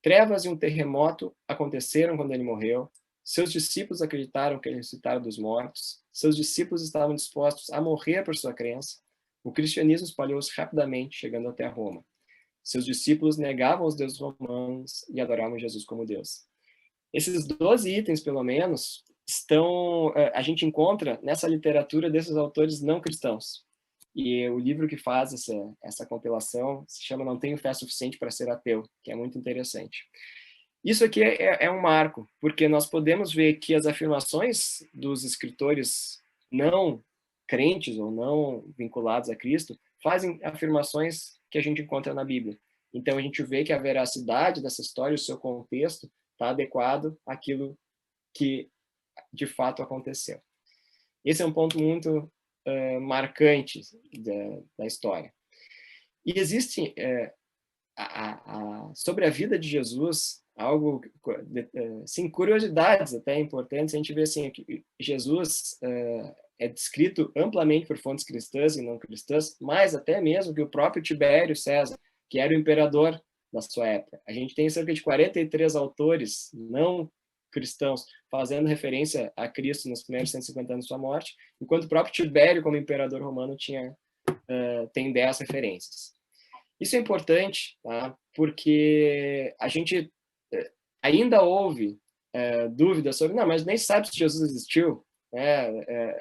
Trevas e um terremoto aconteceram quando ele morreu. Seus discípulos acreditaram que ele ressuscitara dos mortos. Seus discípulos estavam dispostos a morrer por sua crença. O cristianismo espalhou-se rapidamente, chegando até Roma. Seus discípulos negavam os deuses romanos e adoravam Jesus como Deus. Esses 12 itens, pelo menos, a gente encontra nessa literatura desses autores não cristãos. E o livro que faz essa compilação se chama Não Tenho Fé Suficiente para Ser Ateu, que é muito interessante. Isso aqui é um marco, porque nós podemos ver que as afirmações dos escritores não crentes ou não vinculados a Cristo fazem afirmações que a gente encontra na Bíblia. Então, a gente vê que a veracidade dessa história, o seu contexto, está adequado àquilo que de fato aconteceu. Esse é um ponto muito marcante da história. E existe, sobre a vida de Jesus, algo, assim, curiosidades até importantes. A gente vê assim, que Jesus é descrito amplamente por fontes cristãs e não cristãs, mais até mesmo que o próprio Tibério César, que era o imperador da sua época. A gente tem cerca de 43 autores não cristãos fazendo referência a Cristo nos primeiros 150 anos de sua morte, enquanto o próprio Tibério, como imperador romano, tem 10 referências. Isso é importante, tá? Porque a gente ainda houve dúvidas sobre, não, mas nem sabe se Jesus existiu, né?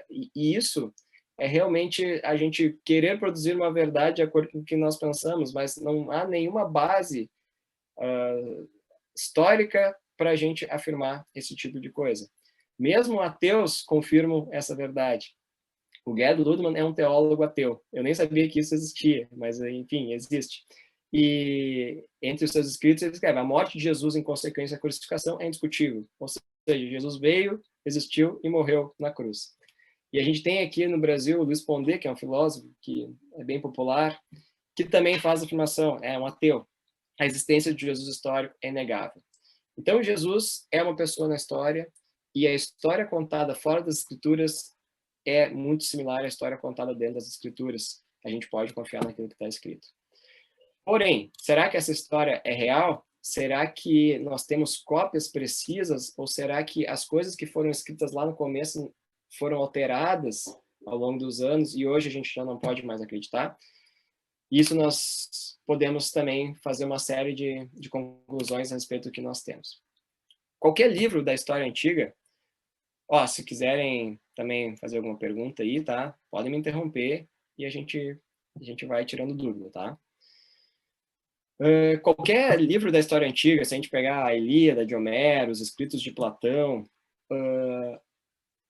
E isso é realmente a gente querer produzir uma verdade de acordo com o que nós pensamos, mas não há nenhuma base histórica para a gente afirmar esse tipo de coisa. Mesmo ateus confirmam essa verdade. O Gerd Ludman é um teólogo ateu. Eu nem sabia que isso existia, mas, enfim, existe. E entre os seus escritos ele escreve: a morte de Jesus em consequência da crucificação é indiscutível. Ou seja, Jesus veio, existiu e morreu na cruz. E a gente tem aqui no Brasil o Luiz Pondé, que é um filósofo que é bem popular, que também faz a afirmação, é um ateu. A existência de Jesus histórico é inegável. Então, Jesus é uma pessoa na história, e a história contada fora das Escrituras é muito similar à história contada dentro das Escrituras. A gente pode confiar naquilo que está escrito. Porém, será que essa história é real? Será que nós temos cópias precisas? Ou será que as coisas que foram escritas lá no começo foram alteradas ao longo dos anos e hoje a gente já não pode mais acreditar? Isso nós podemos também fazer uma série de conclusões a respeito do que nós temos. Qualquer livro da história antiga, se quiserem também fazer alguma pergunta aí, tá? Podem me interromper e a gente vai tirando dúvida, tá? Qualquer livro da história antiga, se a gente pegar a Ilíada de Homero, os escritos de Platão,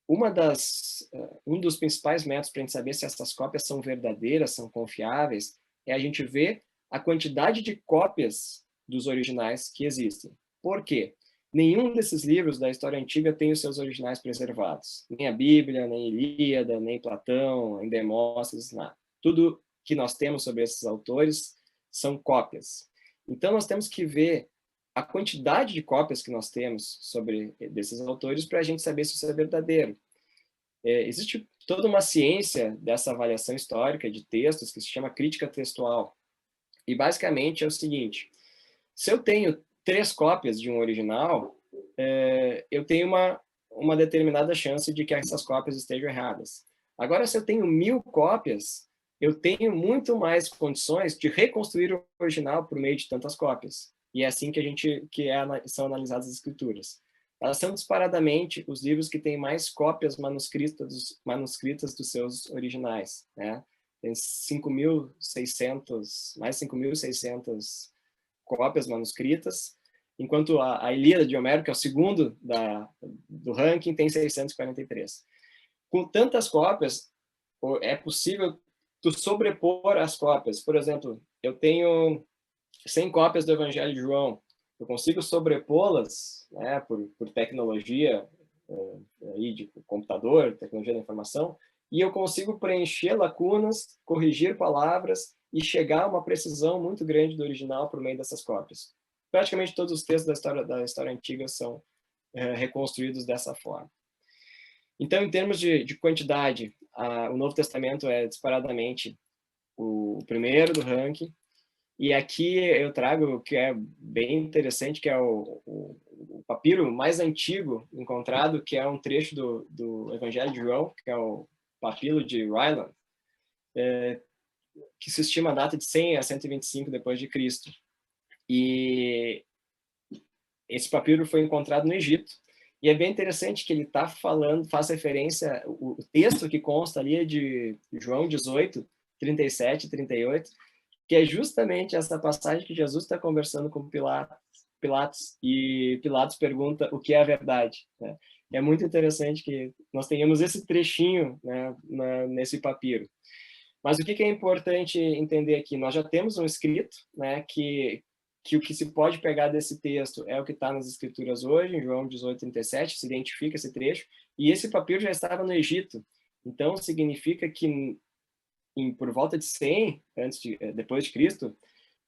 um dos principais métodos para a gente saber se essas cópias são verdadeiras, são confiáveis, é a gente ver a quantidade de cópias dos originais que existem. Por quê? Nenhum desses livros da história antiga tem os seus originais preservados. Nem a Bíblia, nem a Ilíada, nem Platão, nem Demóstenes, nada. Tudo que nós temos sobre esses autores são cópias. Então, nós temos que ver a quantidade de cópias que nós temos sobre desses autores para a gente saber se isso é verdadeiro. Existe toda uma ciência dessa avaliação histórica de textos que se chama crítica textual. E, basicamente, é o seguinte: se eu tenho 3 cópias de um original, eu tenho uma determinada chance de que essas cópias estejam erradas. Agora, se eu tenho 1000 cópias, eu tenho muito mais condições de reconstruir o original por meio de tantas cópias. E é assim são analisadas as escrituras. Elas são disparadamente os livros que têm mais cópias manuscritas dos seus originais, né? Tem 5.600, mais 5.600 cópias manuscritas, enquanto a Ilíada de Homero, que é o segundo do ranking, tem 643. Com tantas cópias, é possível tu sobrepor as cópias. Por exemplo, eu tenho 100 cópias do Evangelho de João, eu consigo sobrepô-las, né, por tecnologia aí de computador, tecnologia da informação, e eu consigo preencher lacunas, corrigir palavras e chegar a uma precisão muito grande do original por meio dessas cópias. Praticamente todos os textos da história antiga são reconstruídos dessa forma. Então, em termos de quantidade, o Novo Testamento é disparadamente o primeiro do ranking. E aqui eu trago o que é bem interessante, que é o papiro mais antigo encontrado, que é um trecho do Evangelho de João, que é o papiro de Ryland, que se estima a data de 100 a 125 depois de Cristo. E esse papiro foi encontrado no Egito. E é bem interessante que ele está falando, faz referência, o texto que consta ali é de João 18, 37 e 38, que é justamente essa passagem que Jesus está conversando com Pilatos, e Pilatos pergunta o que é a verdade, né? É muito interessante que nós tenhamos esse trechinho, né, nesse papiro. Mas o que é importante entender aqui? Nós já temos um escrito, né, que o que se pode pegar desse texto é o que está nas escrituras hoje, em João 18:37, se identifica esse trecho, e esse papiro já estava no Egito. Então, significa que por volta de 100, depois de Cristo,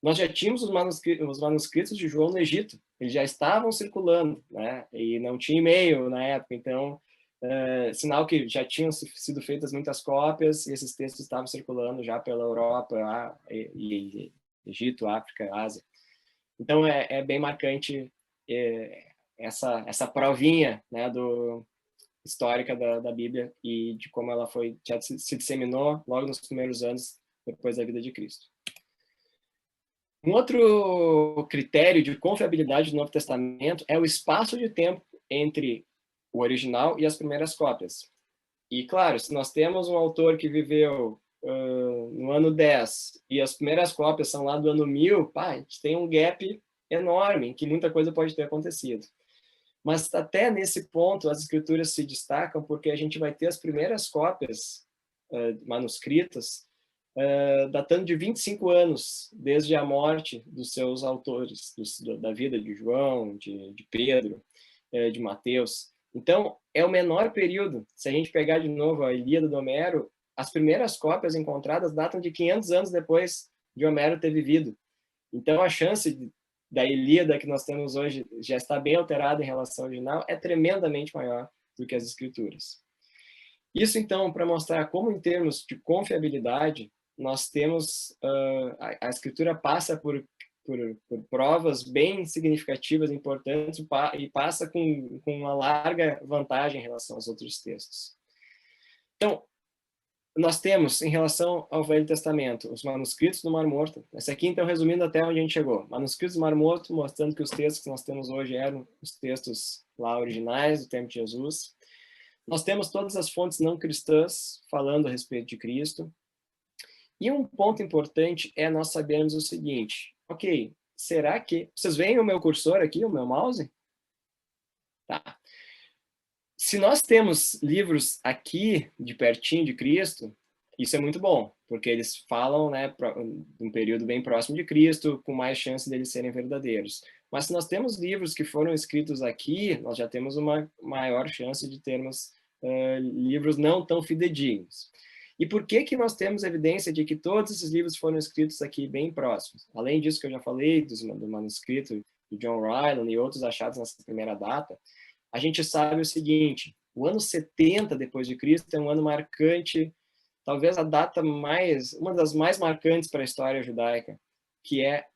nós já tínhamos os manuscritos de João no Egito. Eles já estavam circulando, né? E não tinha e-mail na época, então, sinal que já tinham sido feitas muitas cópias e esses textos estavam circulando já pela Europa, e Egito, África, Ásia. Então, é bem marcante essa provinha, né, histórica da Bíblia e de como ela já se disseminou logo nos primeiros anos depois da vida de Cristo. Um outro critério de confiabilidade do Novo Testamento é o espaço de tempo entre o original e as primeiras cópias. E, claro, se nós temos um autor que viveu no ano 10 e as primeiras cópias são lá do ano 1000, a gente tem um gap enorme em que muita coisa pode ter acontecido. Mas até nesse ponto as escrituras se destacam porque a gente vai ter as primeiras cópias manuscritas datando de 25 anos desde a morte dos seus autores, da vida de João, de Pedro, de Mateus. Então, é o menor período. Se a gente pegar de novo a Ilíada do Homero, as primeiras cópias encontradas datam de 500 anos depois de Homero ter vivido. Então, a chance da Ilíada que nós temos hoje já está bem alterada em relação ao original é tremendamente maior do que as escrituras. Isso, então, para mostrar como, em termos de confiabilidade, nós temos, a escritura passa por provas bem significativas, importantes, e passa com uma larga vantagem em relação aos outros textos. Então, nós temos, em relação ao Velho Testamento, os manuscritos do Mar Morto. Esse aqui, então, resumindo até onde a gente chegou. Manuscritos do Mar Morto, mostrando que os textos que nós temos hoje eram os textos lá originais do tempo de Jesus. Nós temos todas as fontes não cristãs falando a respeito de Cristo. E um ponto importante é nós sabermos o seguinte. Ok, será que... Vocês veem o meu cursor aqui, o meu mouse? Tá. Se nós temos livros aqui de pertinho de Cristo, isso é muito bom, porque eles falam, né, de um período bem próximo de Cristo, com mais chance deles serem verdadeiros. Mas se nós temos livros que foram escritos aqui, nós já temos uma maior chance de termos livros não tão fidedignos. E por que nós temos evidência de que todos esses livros foram escritos aqui bem próximos? Além disso que eu já falei, do manuscrito de John Ryland e outros achados nessa primeira data, a gente sabe o seguinte: o ano 70 depois de Cristo é um ano marcante, talvez a data uma das mais marcantes para a história judaica, que é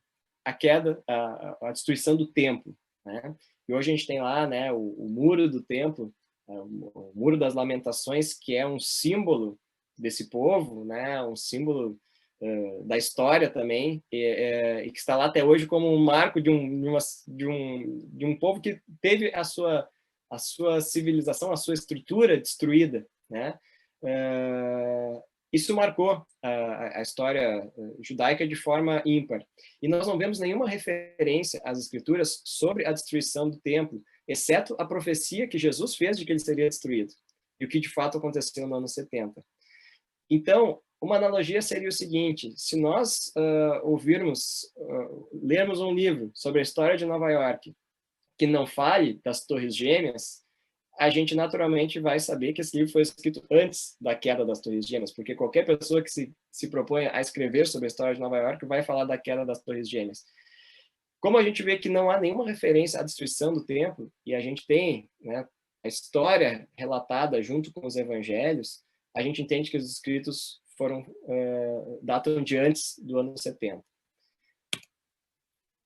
a queda, a destruição do templo, né? E hoje a gente tem lá, né, o muro do templo o Muro das Lamentações, que é um símbolo desse povo, né, um símbolo da história também, e que está lá até hoje como um marco de um povo que teve a sua civilização, a sua estrutura destruída, né? Isso marcou a história judaica de forma ímpar. E nós não vemos nenhuma referência às escrituras sobre a destruição do templo, exceto a profecia que Jesus fez de que ele seria destruído, e o que de fato aconteceu no ano 70. Então, uma analogia seria o seguinte: se nós lermos um livro sobre a história de Nova York que não fale das Torres Gêmeas, a gente naturalmente vai saber que esse livro foi escrito antes da queda das Torres Gêmeas, porque qualquer pessoa que se propõe a escrever sobre a história de Nova York vai falar da queda das Torres Gêmeas. Como a gente vê que não há nenhuma referência à destruição do templo, e a gente tem, né, a história relatada junto com os evangelhos, a gente entende que os escritos datam de antes do ano 70.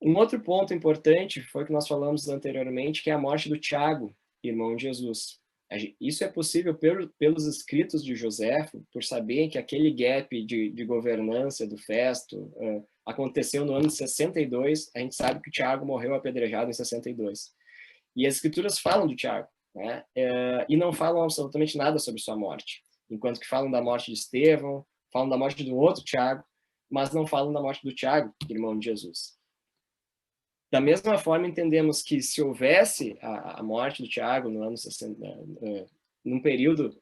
Um outro ponto importante foi o que nós falamos anteriormente, que é a morte do Tiago, irmão de Jesus. Isso é possível pelos escritos de Joséfo, por saber que aquele gap de governança do Festo aconteceu no ano de 62, a gente sabe que o Tiago morreu apedrejado em 62. E as escrituras falam do Tiago, né? E não falam absolutamente nada sobre sua morte. Enquanto que falam da morte de Estevão, falam da morte do outro Tiago, mas não falam da morte do Tiago, irmão de Jesus. Da mesma forma, entendemos que se houvesse a morte do Tiago no ano 60, num período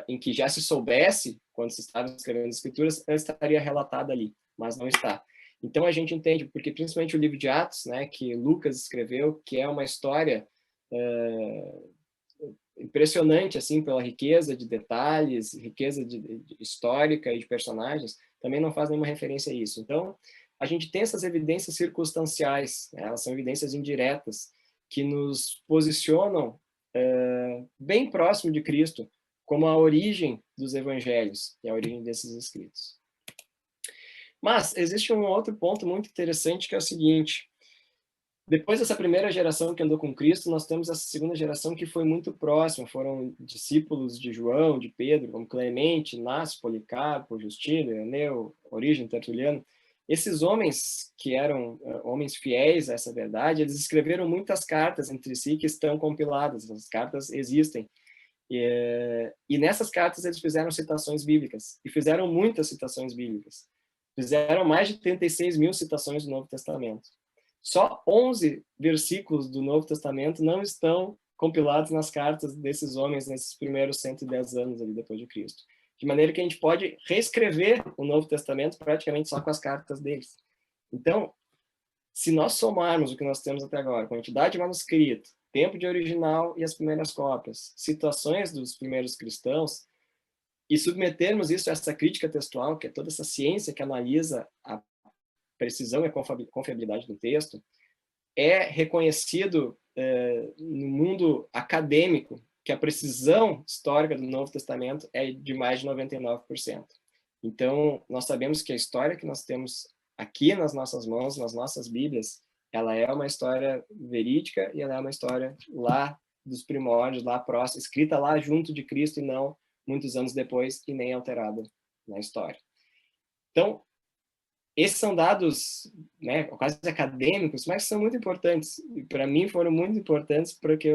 em que já se soubesse, quando se estava escrevendo as escrituras, ela estaria relatada ali, mas não está. Então a gente entende, porque principalmente o livro de Atos, né, que Lucas escreveu, que é uma história impressionante, assim, pela riqueza de detalhes, riqueza histórica e de personagens, também não faz nenhuma referência a isso. Então, a gente tem essas evidências circunstanciais, né? Elas são evidências indiretas, que nos posicionam bem próximo de Cristo, como a origem dos evangelhos e a origem desses escritos. Mas existe um outro ponto muito interessante, que é o seguinte: depois dessa primeira geração que andou com Cristo, nós temos essa segunda geração que foi muito próxima, foram discípulos de João, de Pedro, como Clemente, Inácio, Policarpo, Justino, Ireneu, Orígeno, Tertuliano. Esses homens, que eram homens fiéis a essa verdade, eles escreveram muitas cartas entre si que estão compiladas, as cartas existem. E nessas cartas eles fizeram citações bíblicas, e fizeram muitas citações bíblicas. Fizeram mais de 36 mil citações do Novo Testamento. Só 11 versículos do Novo Testamento não estão compilados nas cartas desses homens nesses primeiros 110 anos ali depois de Cristo. De maneira que a gente pode reescrever o Novo Testamento praticamente só com as cartas deles. Então, se nós somarmos o que nós temos até agora, quantidade de manuscrito, tempo de original e as primeiras cópias, situações dos primeiros cristãos, e submetermos isso a essa crítica textual, que é toda essa ciência que analisa a precisão e a confiabilidade do texto, é reconhecido no mundo acadêmico que a precisão histórica do Novo Testamento é de mais de 99%. Então, nós sabemos que a história que nós temos aqui nas nossas mãos, nas nossas Bíblias, ela é uma história verídica e ela é uma história lá dos primórdios, lá próxima, escrita lá junto de Cristo e não muitos anos depois e nem alterada na história. Então, esses são dados, né, quase acadêmicos, mas são muito importantes. E para mim foram muito importantes porque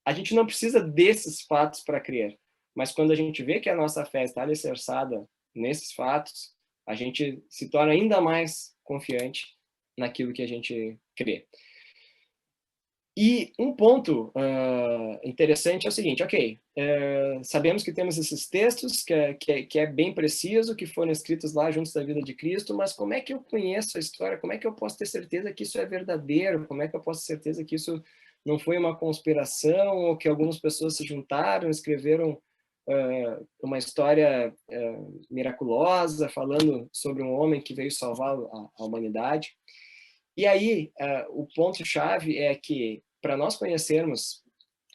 a gente não precisa desses fatos para crer. Mas quando a gente vê que a nossa fé está alicerçada nesses fatos, a gente se torna ainda mais confiante naquilo que a gente crê. E um ponto interessante é o seguinte: ok, sabemos que temos esses textos que é bem preciso, que foram escritos lá juntos da vida de Cristo, mas como é que eu conheço a história? Como é que eu posso ter certeza que isso é verdadeiro? Como é que eu posso ter certeza que isso não foi uma conspiração, ou que algumas pessoas se juntaram, escreveram uma história miraculosa, falando sobre um homem que veio salvar a humanidade? E aí, o ponto-chave é que, para nós conhecermos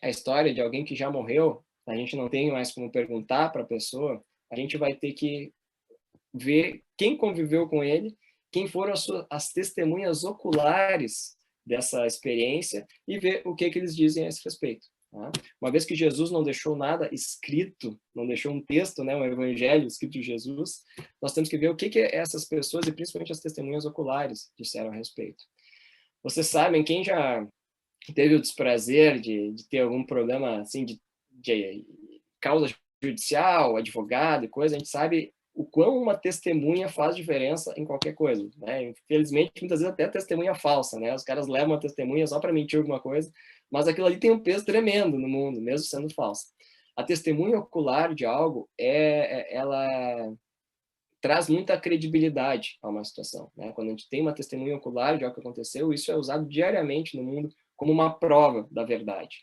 a história de alguém que já morreu, a gente não tem mais como perguntar para a pessoa, a gente vai ter que ver quem conviveu com ele, quem foram as testemunhas oculares dessa experiência e ver o que eles dizem a esse respeito. Tá? Uma vez que Jesus não deixou nada escrito, não deixou um texto, né, um evangelho escrito de Jesus, nós temos que ver o que essas pessoas, e principalmente as testemunhas oculares, disseram a respeito. Vocês sabem, quem já teve o desprazer de ter algum problema assim, de causa judicial, advogado e coisa, a gente sabe o quão uma testemunha faz diferença em qualquer coisa, né? Infelizmente, muitas vezes até testemunha falsa, né? Os caras levam a testemunha só para mentir alguma coisa, mas aquilo ali tem um peso tremendo no mundo, mesmo sendo falsa. A testemunha ocular de algo, ela traz muita credibilidade a uma situação, né? Quando a gente tem uma testemunha ocular de algo que aconteceu, isso é usado diariamente no mundo como uma prova da verdade.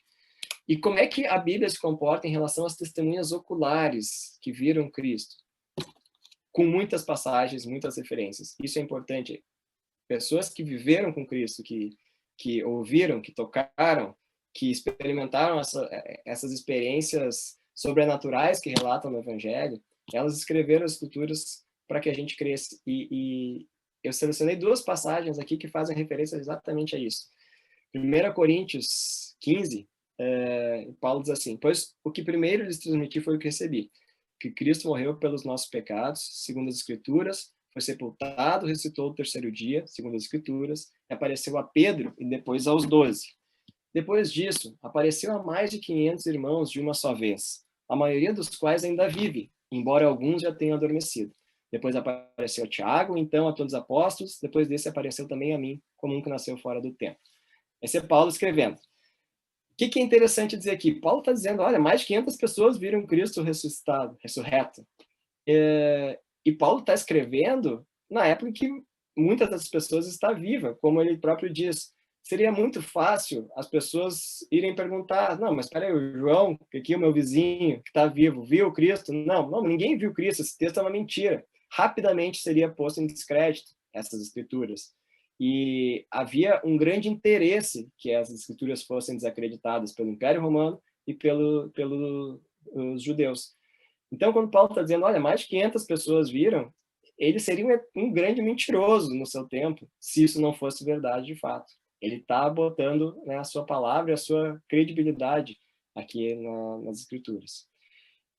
E como é que a Bíblia se comporta em relação às testemunhas oculares que viram Cristo? Com muitas passagens, muitas referências. Isso é importante. Pessoas que viveram com Cristo, que ouviram, que tocaram, que experimentaram essas experiências sobrenaturais que relatam no Evangelho, elas escreveram as escrituras para que a gente cresça. E eu selecionei 2 passagens aqui que fazem referência exatamente a isso. 1 Coríntios 15, Paulo diz assim: pois o que primeiro lhes transmiti foi o que recebi, que Cristo morreu pelos nossos pecados, segundo as Escrituras, foi sepultado, ressuscitou no 3º dia, segundo as Escrituras, e apareceu a Pedro e depois aos 12. Depois disso, apareceu a mais de 500 irmãos de uma só vez, a maioria dos quais ainda vive, embora alguns já tenham adormecido. Depois apareceu a Tiago, então a todos os apóstolos, depois desse apareceu também a mim, como um que nasceu fora do tempo. Esse é Paulo escrevendo. O que é interessante dizer aqui? Paulo está dizendo, olha, mais de 500 pessoas viram Cristo ressuscitado, ressurreto. E Paulo está escrevendo na época em que muitas das pessoas estão vivas, como ele próprio diz. Seria muito fácil as pessoas irem perguntar, não, mas espera aí, o João, que aqui é o meu vizinho, que está vivo, viu Cristo? Não, ninguém viu Cristo, esse texto é uma mentira. Rapidamente seria posto em descrédito essas escrituras. E havia um grande interesse que essas escrituras fossem desacreditadas pelo Império Romano e pelos judeus. Então, quando Paulo está dizendo, olha, mais de 500 pessoas viram, ele seria um grande mentiroso no seu tempo, se isso não fosse verdade de fato. Ele está botando, né, a sua palavra e a sua credibilidade aqui nas escrituras.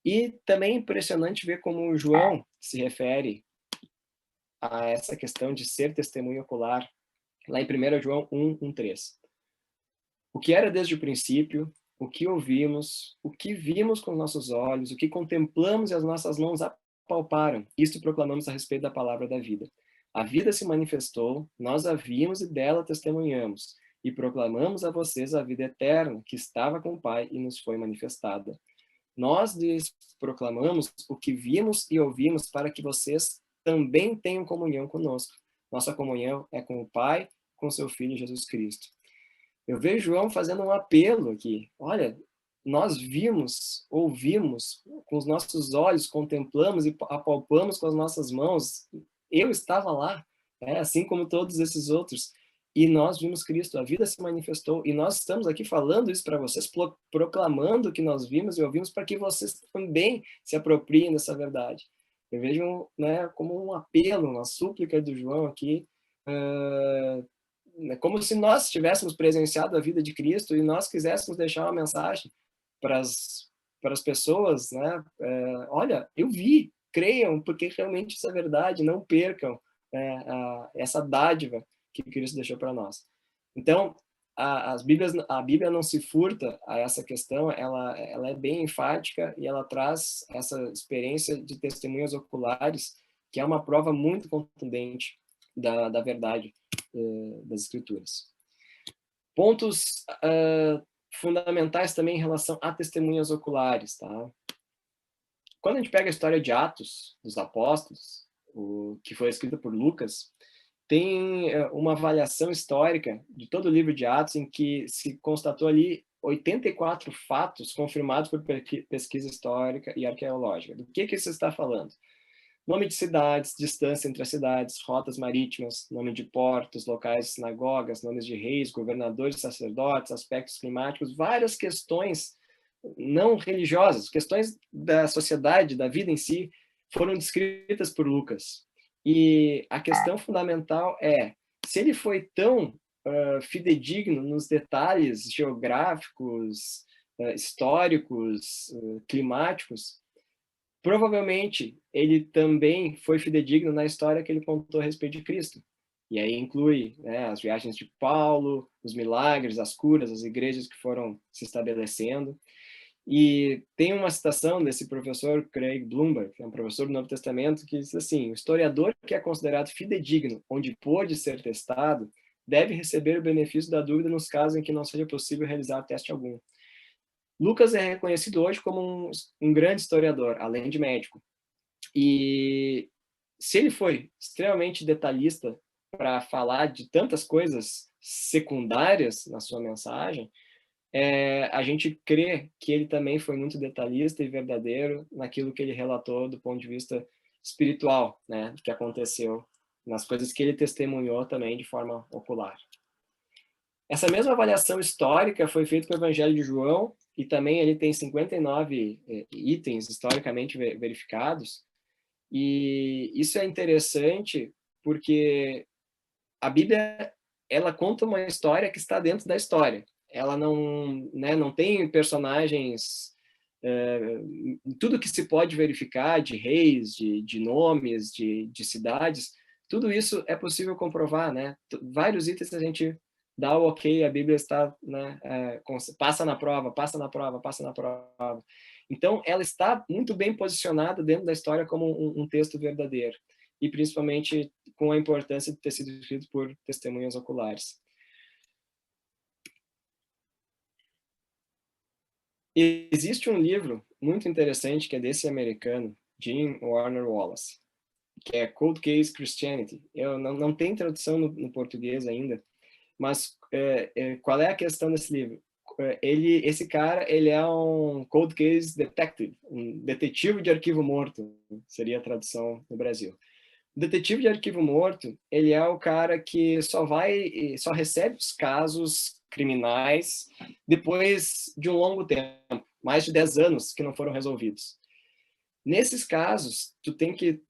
E também é impressionante ver como o João se refere a essa questão de ser testemunho ocular, lá em 1 João 1:3. O que era desde o princípio, o que ouvimos, o que vimos com nossos olhos, o que contemplamos e as nossas mãos apalparam, isto proclamamos a respeito da palavra da vida. A vida se manifestou, nós a vimos e dela testemunhamos, e proclamamos a vocês a vida eterna, que estava com o Pai e nos foi manifestada. Nós lhes proclamamos o que vimos e ouvimos para que vocês também tenham comunhão conosco. Nossa comunhão é com o Pai, com seu Filho Jesus Cristo. Eu vejo João fazendo um apelo aqui. Olha, nós vimos, ouvimos com os nossos olhos, contemplamos e apalpamos com as nossas mãos. Eu estava lá, assim como todos esses outros. E nós vimos Cristo, a vida se manifestou. E nós estamos aqui falando isso para vocês, proclamando que nós vimos e ouvimos para que vocês também se apropriem dessa verdade. Eu vejo, né, como um apelo, uma súplica do João aqui, como se nós tivéssemos presenciado a vida de Cristo e nós quiséssemos deixar uma mensagem para as pessoas, né? Olha, eu vi, creiam, porque realmente isso é verdade, não percam essa dádiva que Cristo deixou para nós. Então, a Bíblia não se furta a essa questão, ela é bem enfática e ela traz essa experiência de testemunhas oculares, que é uma prova muito contundente da verdade das Escrituras. Pontos fundamentais também em relação a testemunhas oculares, tá? Quando a gente pega a história de Atos dos Apóstolos, que foi escrita por Lucas, tem uma avaliação histórica de todo o livro de Atos em que se constatou ali 84 fatos confirmados por pesquisa histórica e arqueológica. Do que isso está falando? Nome de cidades, distância entre as cidades, rotas marítimas, nome de portos, locais de sinagogas, nomes de reis, governadores, sacerdotes, aspectos climáticos, várias questões não religiosas, questões da sociedade, da vida em si, foram descritas por Lucas. E a questão fundamental é, se ele foi tão fidedigno nos detalhes geográficos, históricos, climáticos, provavelmente ele também foi fidedigno na história que ele contou a respeito de Cristo. E aí inclui, né, as viagens de Paulo, os milagres, as curas, as igrejas que foram se estabelecendo. E tem uma citação desse professor Craig Blomberg, que é um professor do Novo Testamento, que diz assim: o historiador que é considerado fidedigno, onde pôde ser testado, deve receber o benefício da dúvida nos casos em que não seja possível realizar teste algum. Lucas é reconhecido hoje como um grande historiador, além de médico. E se ele foi extremamente detalhista para falar de tantas coisas secundárias na sua mensagem, a gente crê que ele também foi muito detalhista e verdadeiro naquilo que ele relatou do ponto de vista espiritual, né, do que aconteceu, nas coisas que ele testemunhou também de forma ocular. Essa mesma avaliação histórica foi feita com o Evangelho de João, e também ele tem 59 itens historicamente verificados, e isso é interessante porque a Bíblia, ela conta uma história que está dentro da história. Ela não, né, não tem personagens, tudo que se pode verificar de reis, de nomes, de cidades, tudo isso é possível comprovar, né? Vários itens a gente dá o ok, a Bíblia está, né, passa na prova, passa na prova, passa na prova. Então, ela está muito bem posicionada dentro da história como um texto verdadeiro, e principalmente com a importância de ter sido escrito por testemunhas oculares. Existe um livro muito interessante que é desse americano, Jim Warner Wallace, que é Cold Case Christianity. Eu não tem tradução no português ainda, mas qual é a questão desse livro? Esse cara, ele é um cold case detective, um detetive de arquivo morto, seria a tradução no Brasil. O detetive de arquivo morto, ele é o cara que só recebe os casos criminais depois de um longo tempo, mais de 10 anos que não foram resolvidos. Nesses casos, tu tem que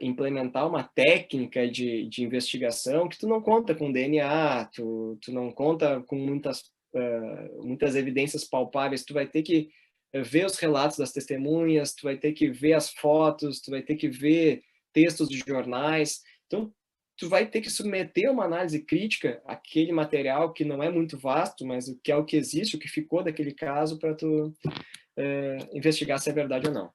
implementar uma técnica de investigação que tu não conta com DNA, tu não conta com muitas evidências palpáveis, tu vai ter que ver os relatos das testemunhas, tu vai ter que ver as fotos, tu vai ter que ver textos de jornais. Então, tu vai ter que submeter uma análise crítica àquele material que não é muito vasto, mas o que é o que existe, o que ficou daquele caso, para tu investigar se é verdade ou não.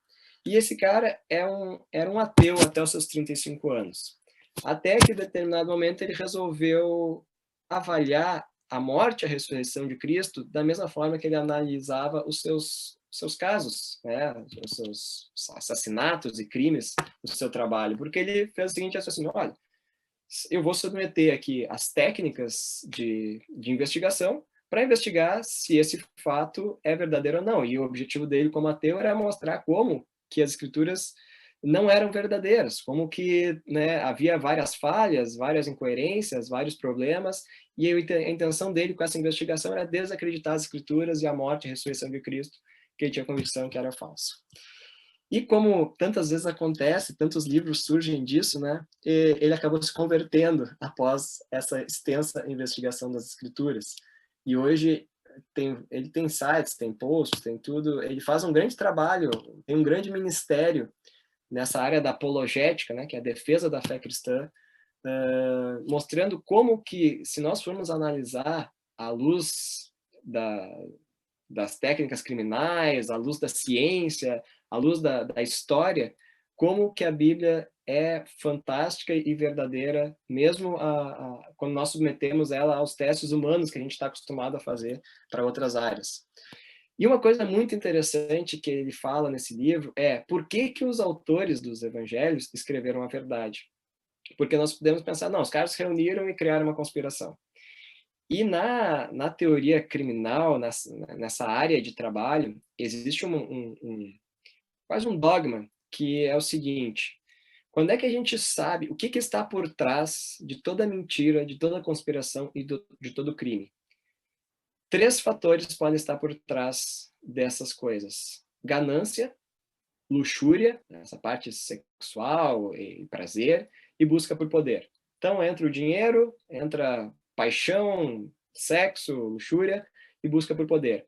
E esse cara era um ateu até os seus 35 anos. Até que, em determinado momento, ele resolveu avaliar a morte e a ressurreição de Cristo da mesma forma que ele analisava os seus casos, né? Os seus assassinatos e crimes do seu trabalho. Porque ele fez o seguinte raciocínio: olha, eu vou submeter aqui as técnicas de investigação para investigar se esse fato é verdadeiro ou não. E o objetivo dele como ateu era mostrar como que as escrituras não eram verdadeiras, como que, né, havia várias falhas, várias incoerências, vários problemas, e a intenção dele com essa investigação era desacreditar as escrituras e a morte e a ressurreição de Cristo, que ele tinha convicção que era falso. E como tantas vezes acontece, tantos livros surgem disso, né? Ele acabou se convertendo após essa extensa investigação das escrituras. E hoje ele tem sites, tem posts, tem tudo. Ele faz um grande trabalho, tem um grande ministério nessa área da apologética, né? Que é a defesa da fé cristã, mostrando como que, se nós formos analisar à luz das técnicas criminais, à luz da ciência, à luz da história, como que a Bíblia é fantástica e verdadeira, mesmo quando nós submetemos ela aos testes humanos que a gente está acostumado a fazer para outras áreas. E uma coisa muito interessante que ele fala nesse livro é por que os autores dos evangelhos escreveram a verdade. Porque nós podemos pensar, não, os caras se reuniram e criaram uma conspiração. E na teoria criminal, nessa área de trabalho, existe quase um dogma, que é o seguinte: quando é que a gente sabe o que está por trás de toda mentira, de toda conspiração e de todo crime? 3 fatores podem estar por trás dessas coisas: ganância, luxúria, essa parte sexual e prazer, e busca por poder. Então entra o dinheiro, entra paixão, sexo, luxúria e busca por poder.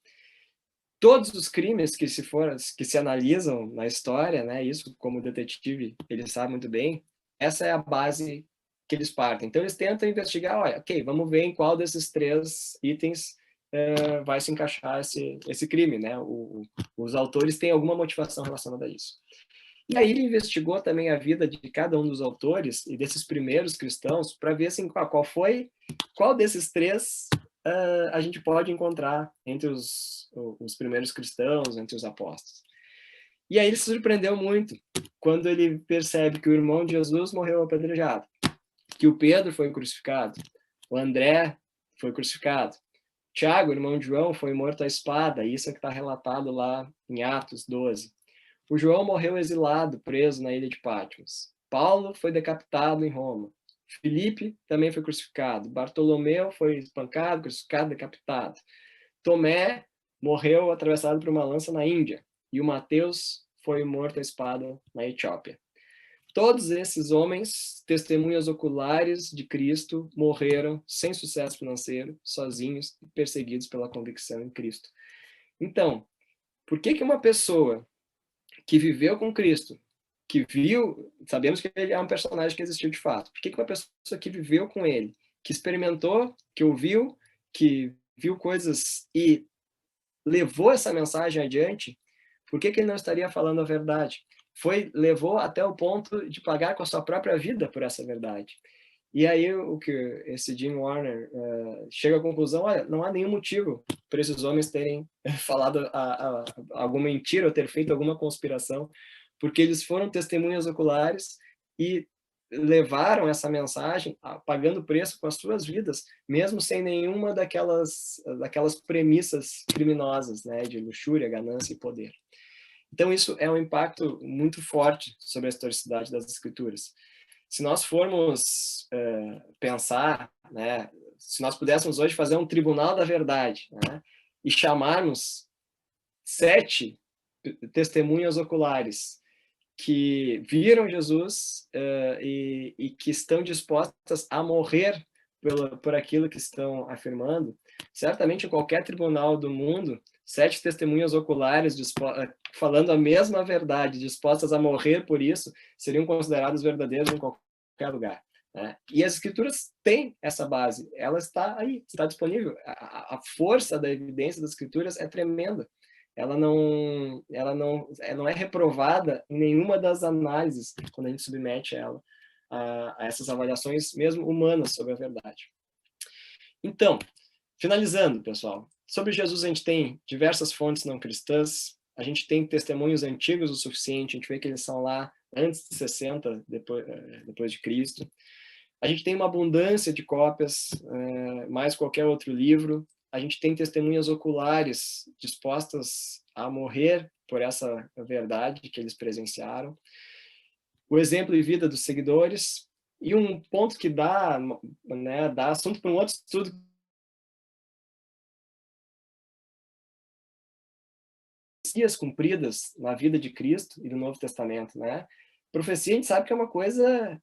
Todos os crimes que se analisam na história, né, isso como detetive ele sabe muito bem, essa é a base que eles partem. Então eles tentam investigar, olha, ok, vamos ver em qual desses 3 itens vai se encaixar esse crime, né? Os autores têm alguma motivação relacionada a isso. E aí ele investigou também a vida de cada um dos autores e desses primeiros cristãos para ver assim, qual desses 3 a gente pode encontrar entre os primeiros cristãos, entre os apóstolos. E aí ele se surpreendeu muito quando ele percebe que o irmão de Jesus morreu apedrejado, que o Pedro foi crucificado, o André foi crucificado, Tiago, irmão de João, foi morto à espada, isso é que está relatado lá em Atos 12. O João morreu exilado, preso na ilha de Patmos. Paulo foi decapitado em Roma. Filipe também foi crucificado. Bartolomeu foi espancado, crucificado, decapitado. Tomé morreu atravessado por uma lança na Índia. E o Mateus foi morto à espada na Etiópia. Todos esses homens, testemunhas oculares de Cristo, morreram sem sucesso financeiro, sozinhos, perseguidos pela convicção em Cristo. Então, por que uma pessoa que viveu com Cristo, que viu, sabemos que ele é um personagem que existiu de fato, por que uma pessoa que viveu com ele, que experimentou, que ouviu, que viu coisas e levou essa mensagem adiante, por que ele não estaria falando a verdade? Levou até o ponto de pagar com a sua própria vida por essa verdade. E aí o que esse Jim Warner chega à conclusão, olha, não há nenhum motivo para esses homens terem falado alguma mentira ou ter feito alguma conspiração, porque eles foram testemunhas oculares e levaram essa mensagem pagando preço com as suas vidas, mesmo sem nenhuma daquelas premissas criminosas, né, de luxúria, ganância e poder. Então isso é um impacto muito forte sobre a historicidade das escrituras. Se nós formos pensar, né, se nós pudéssemos hoje fazer um tribunal da verdade, né, e chamarmos 7 testemunhas oculares que viram Jesus e que estão dispostas a morrer por aquilo que estão afirmando, certamente em qualquer tribunal do mundo, 7 testemunhas oculares falando a mesma verdade, dispostas a morrer por isso, seriam considerados verdadeiros em qualquer lugar. Né? E as escrituras têm essa base, ela está aí, está disponível. A força da evidência das escrituras é tremenda. Ela não é reprovada em nenhuma das análises quando a gente submete ela a essas avaliações mesmo humanas sobre a verdade. Então, finalizando, pessoal, sobre Jesus a gente tem diversas fontes não cristãs, a gente tem testemunhos antigos o suficiente, a gente vê que eles são lá antes de 60 depois de Cristo. A gente tem uma abundância de cópias, mais qualquer outro livro. A gente tem testemunhas oculares dispostas a morrer por essa verdade que eles presenciaram. O exemplo e vida dos seguidores. E um ponto que dá assunto para um outro estudo. Profecias cumpridas na vida de Cristo e do Novo Testamento, né? Profecia a gente sabe que é uma coisa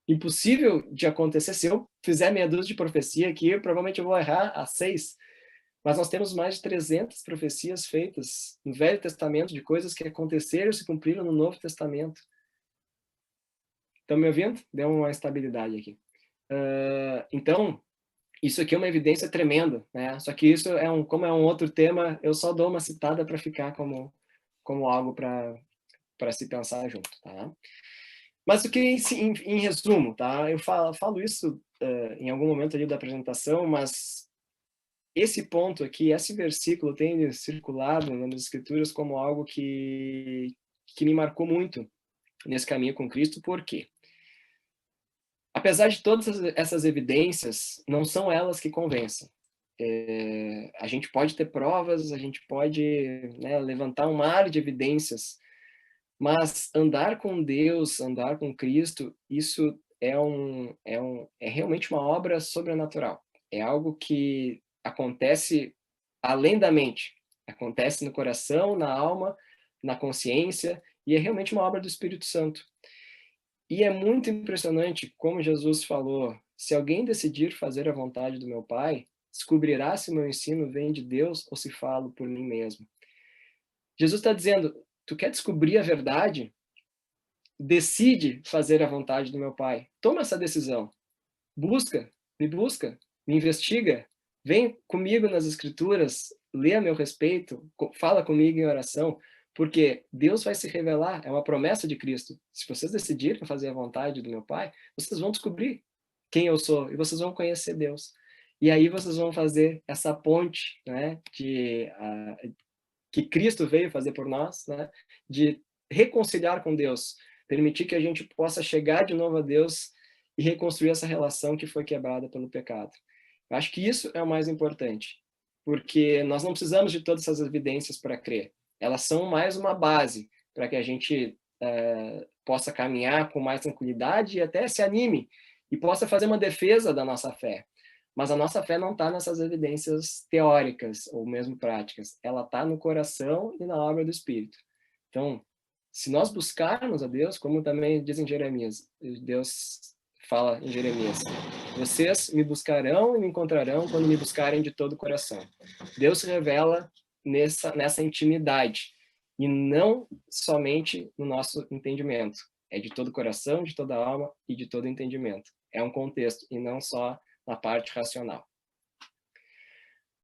impossível de acontecer. Se eu fizer meia dúzia de profecia aqui, provavelmente eu vou errar a 6. Mas nós temos mais de 300 profecias feitas no Velho Testamento de coisas que aconteceram e se cumpriram no Novo Testamento. Estão me ouvindo? Deu uma instabilidade aqui. Então, isso aqui é uma evidência tremenda, né? Só que isso como é um outro tema, eu só dou uma citada para ficar como algo para se pensar junto, tá? Mas o que, em resumo, tá? Eu falo isso em algum momento ali da apresentação, mas esse ponto aqui, esse versículo tem circulado nas Escrituras como algo que me marcou muito nesse caminho com Cristo. Por quê? Apesar de todas essas evidências, não são elas que convencem. A gente pode ter provas, a gente pode, né, levantar um mar de evidências, mas andar com Deus, andar com Cristo, isso é realmente uma obra sobrenatural. É algo que acontece além da mente, acontece no coração, na alma, na consciência, e é realmente uma obra do Espírito Santo. E é muito impressionante como Jesus falou: se alguém decidir fazer a vontade do meu Pai, descobrirá se o meu ensino vem de Deus ou se falo por mim mesmo. Jesus está dizendo: tu quer descobrir a verdade? Decide fazer a vontade do meu Pai. Toma essa decisão. Busca, me investiga, vem comigo nas Escrituras, lê a meu respeito, fala comigo em oração, porque Deus vai se revelar, é uma promessa de Cristo. Se vocês decidirem fazer a vontade do meu Pai, vocês vão descobrir quem eu sou e vocês vão conhecer Deus. E aí vocês vão fazer essa ponte, né, que Cristo veio fazer por nós, né, de reconciliar com Deus, permitir que a gente possa chegar de novo a Deus e reconstruir essa relação que foi quebrada pelo pecado. Eu acho que isso é o mais importante, porque nós não precisamos de todas essas evidências para crer. Elas são mais uma base para que a gente possa caminhar com mais tranquilidade e até se anime e possa fazer uma defesa da nossa fé. Mas a nossa fé não está nessas evidências teóricas ou mesmo práticas. Ela está no coração e na obra do Espírito. Então, se nós buscarmos a Deus, como também diz em Jeremias, Deus fala em Jeremias, vocês me buscarão e me encontrarão quando me buscarem de todo o coração. Deus se revela nessa intimidade e não somente no nosso entendimento. É de todo o coração, de toda a alma e de todo o entendimento. É um contexto e não só na parte racional.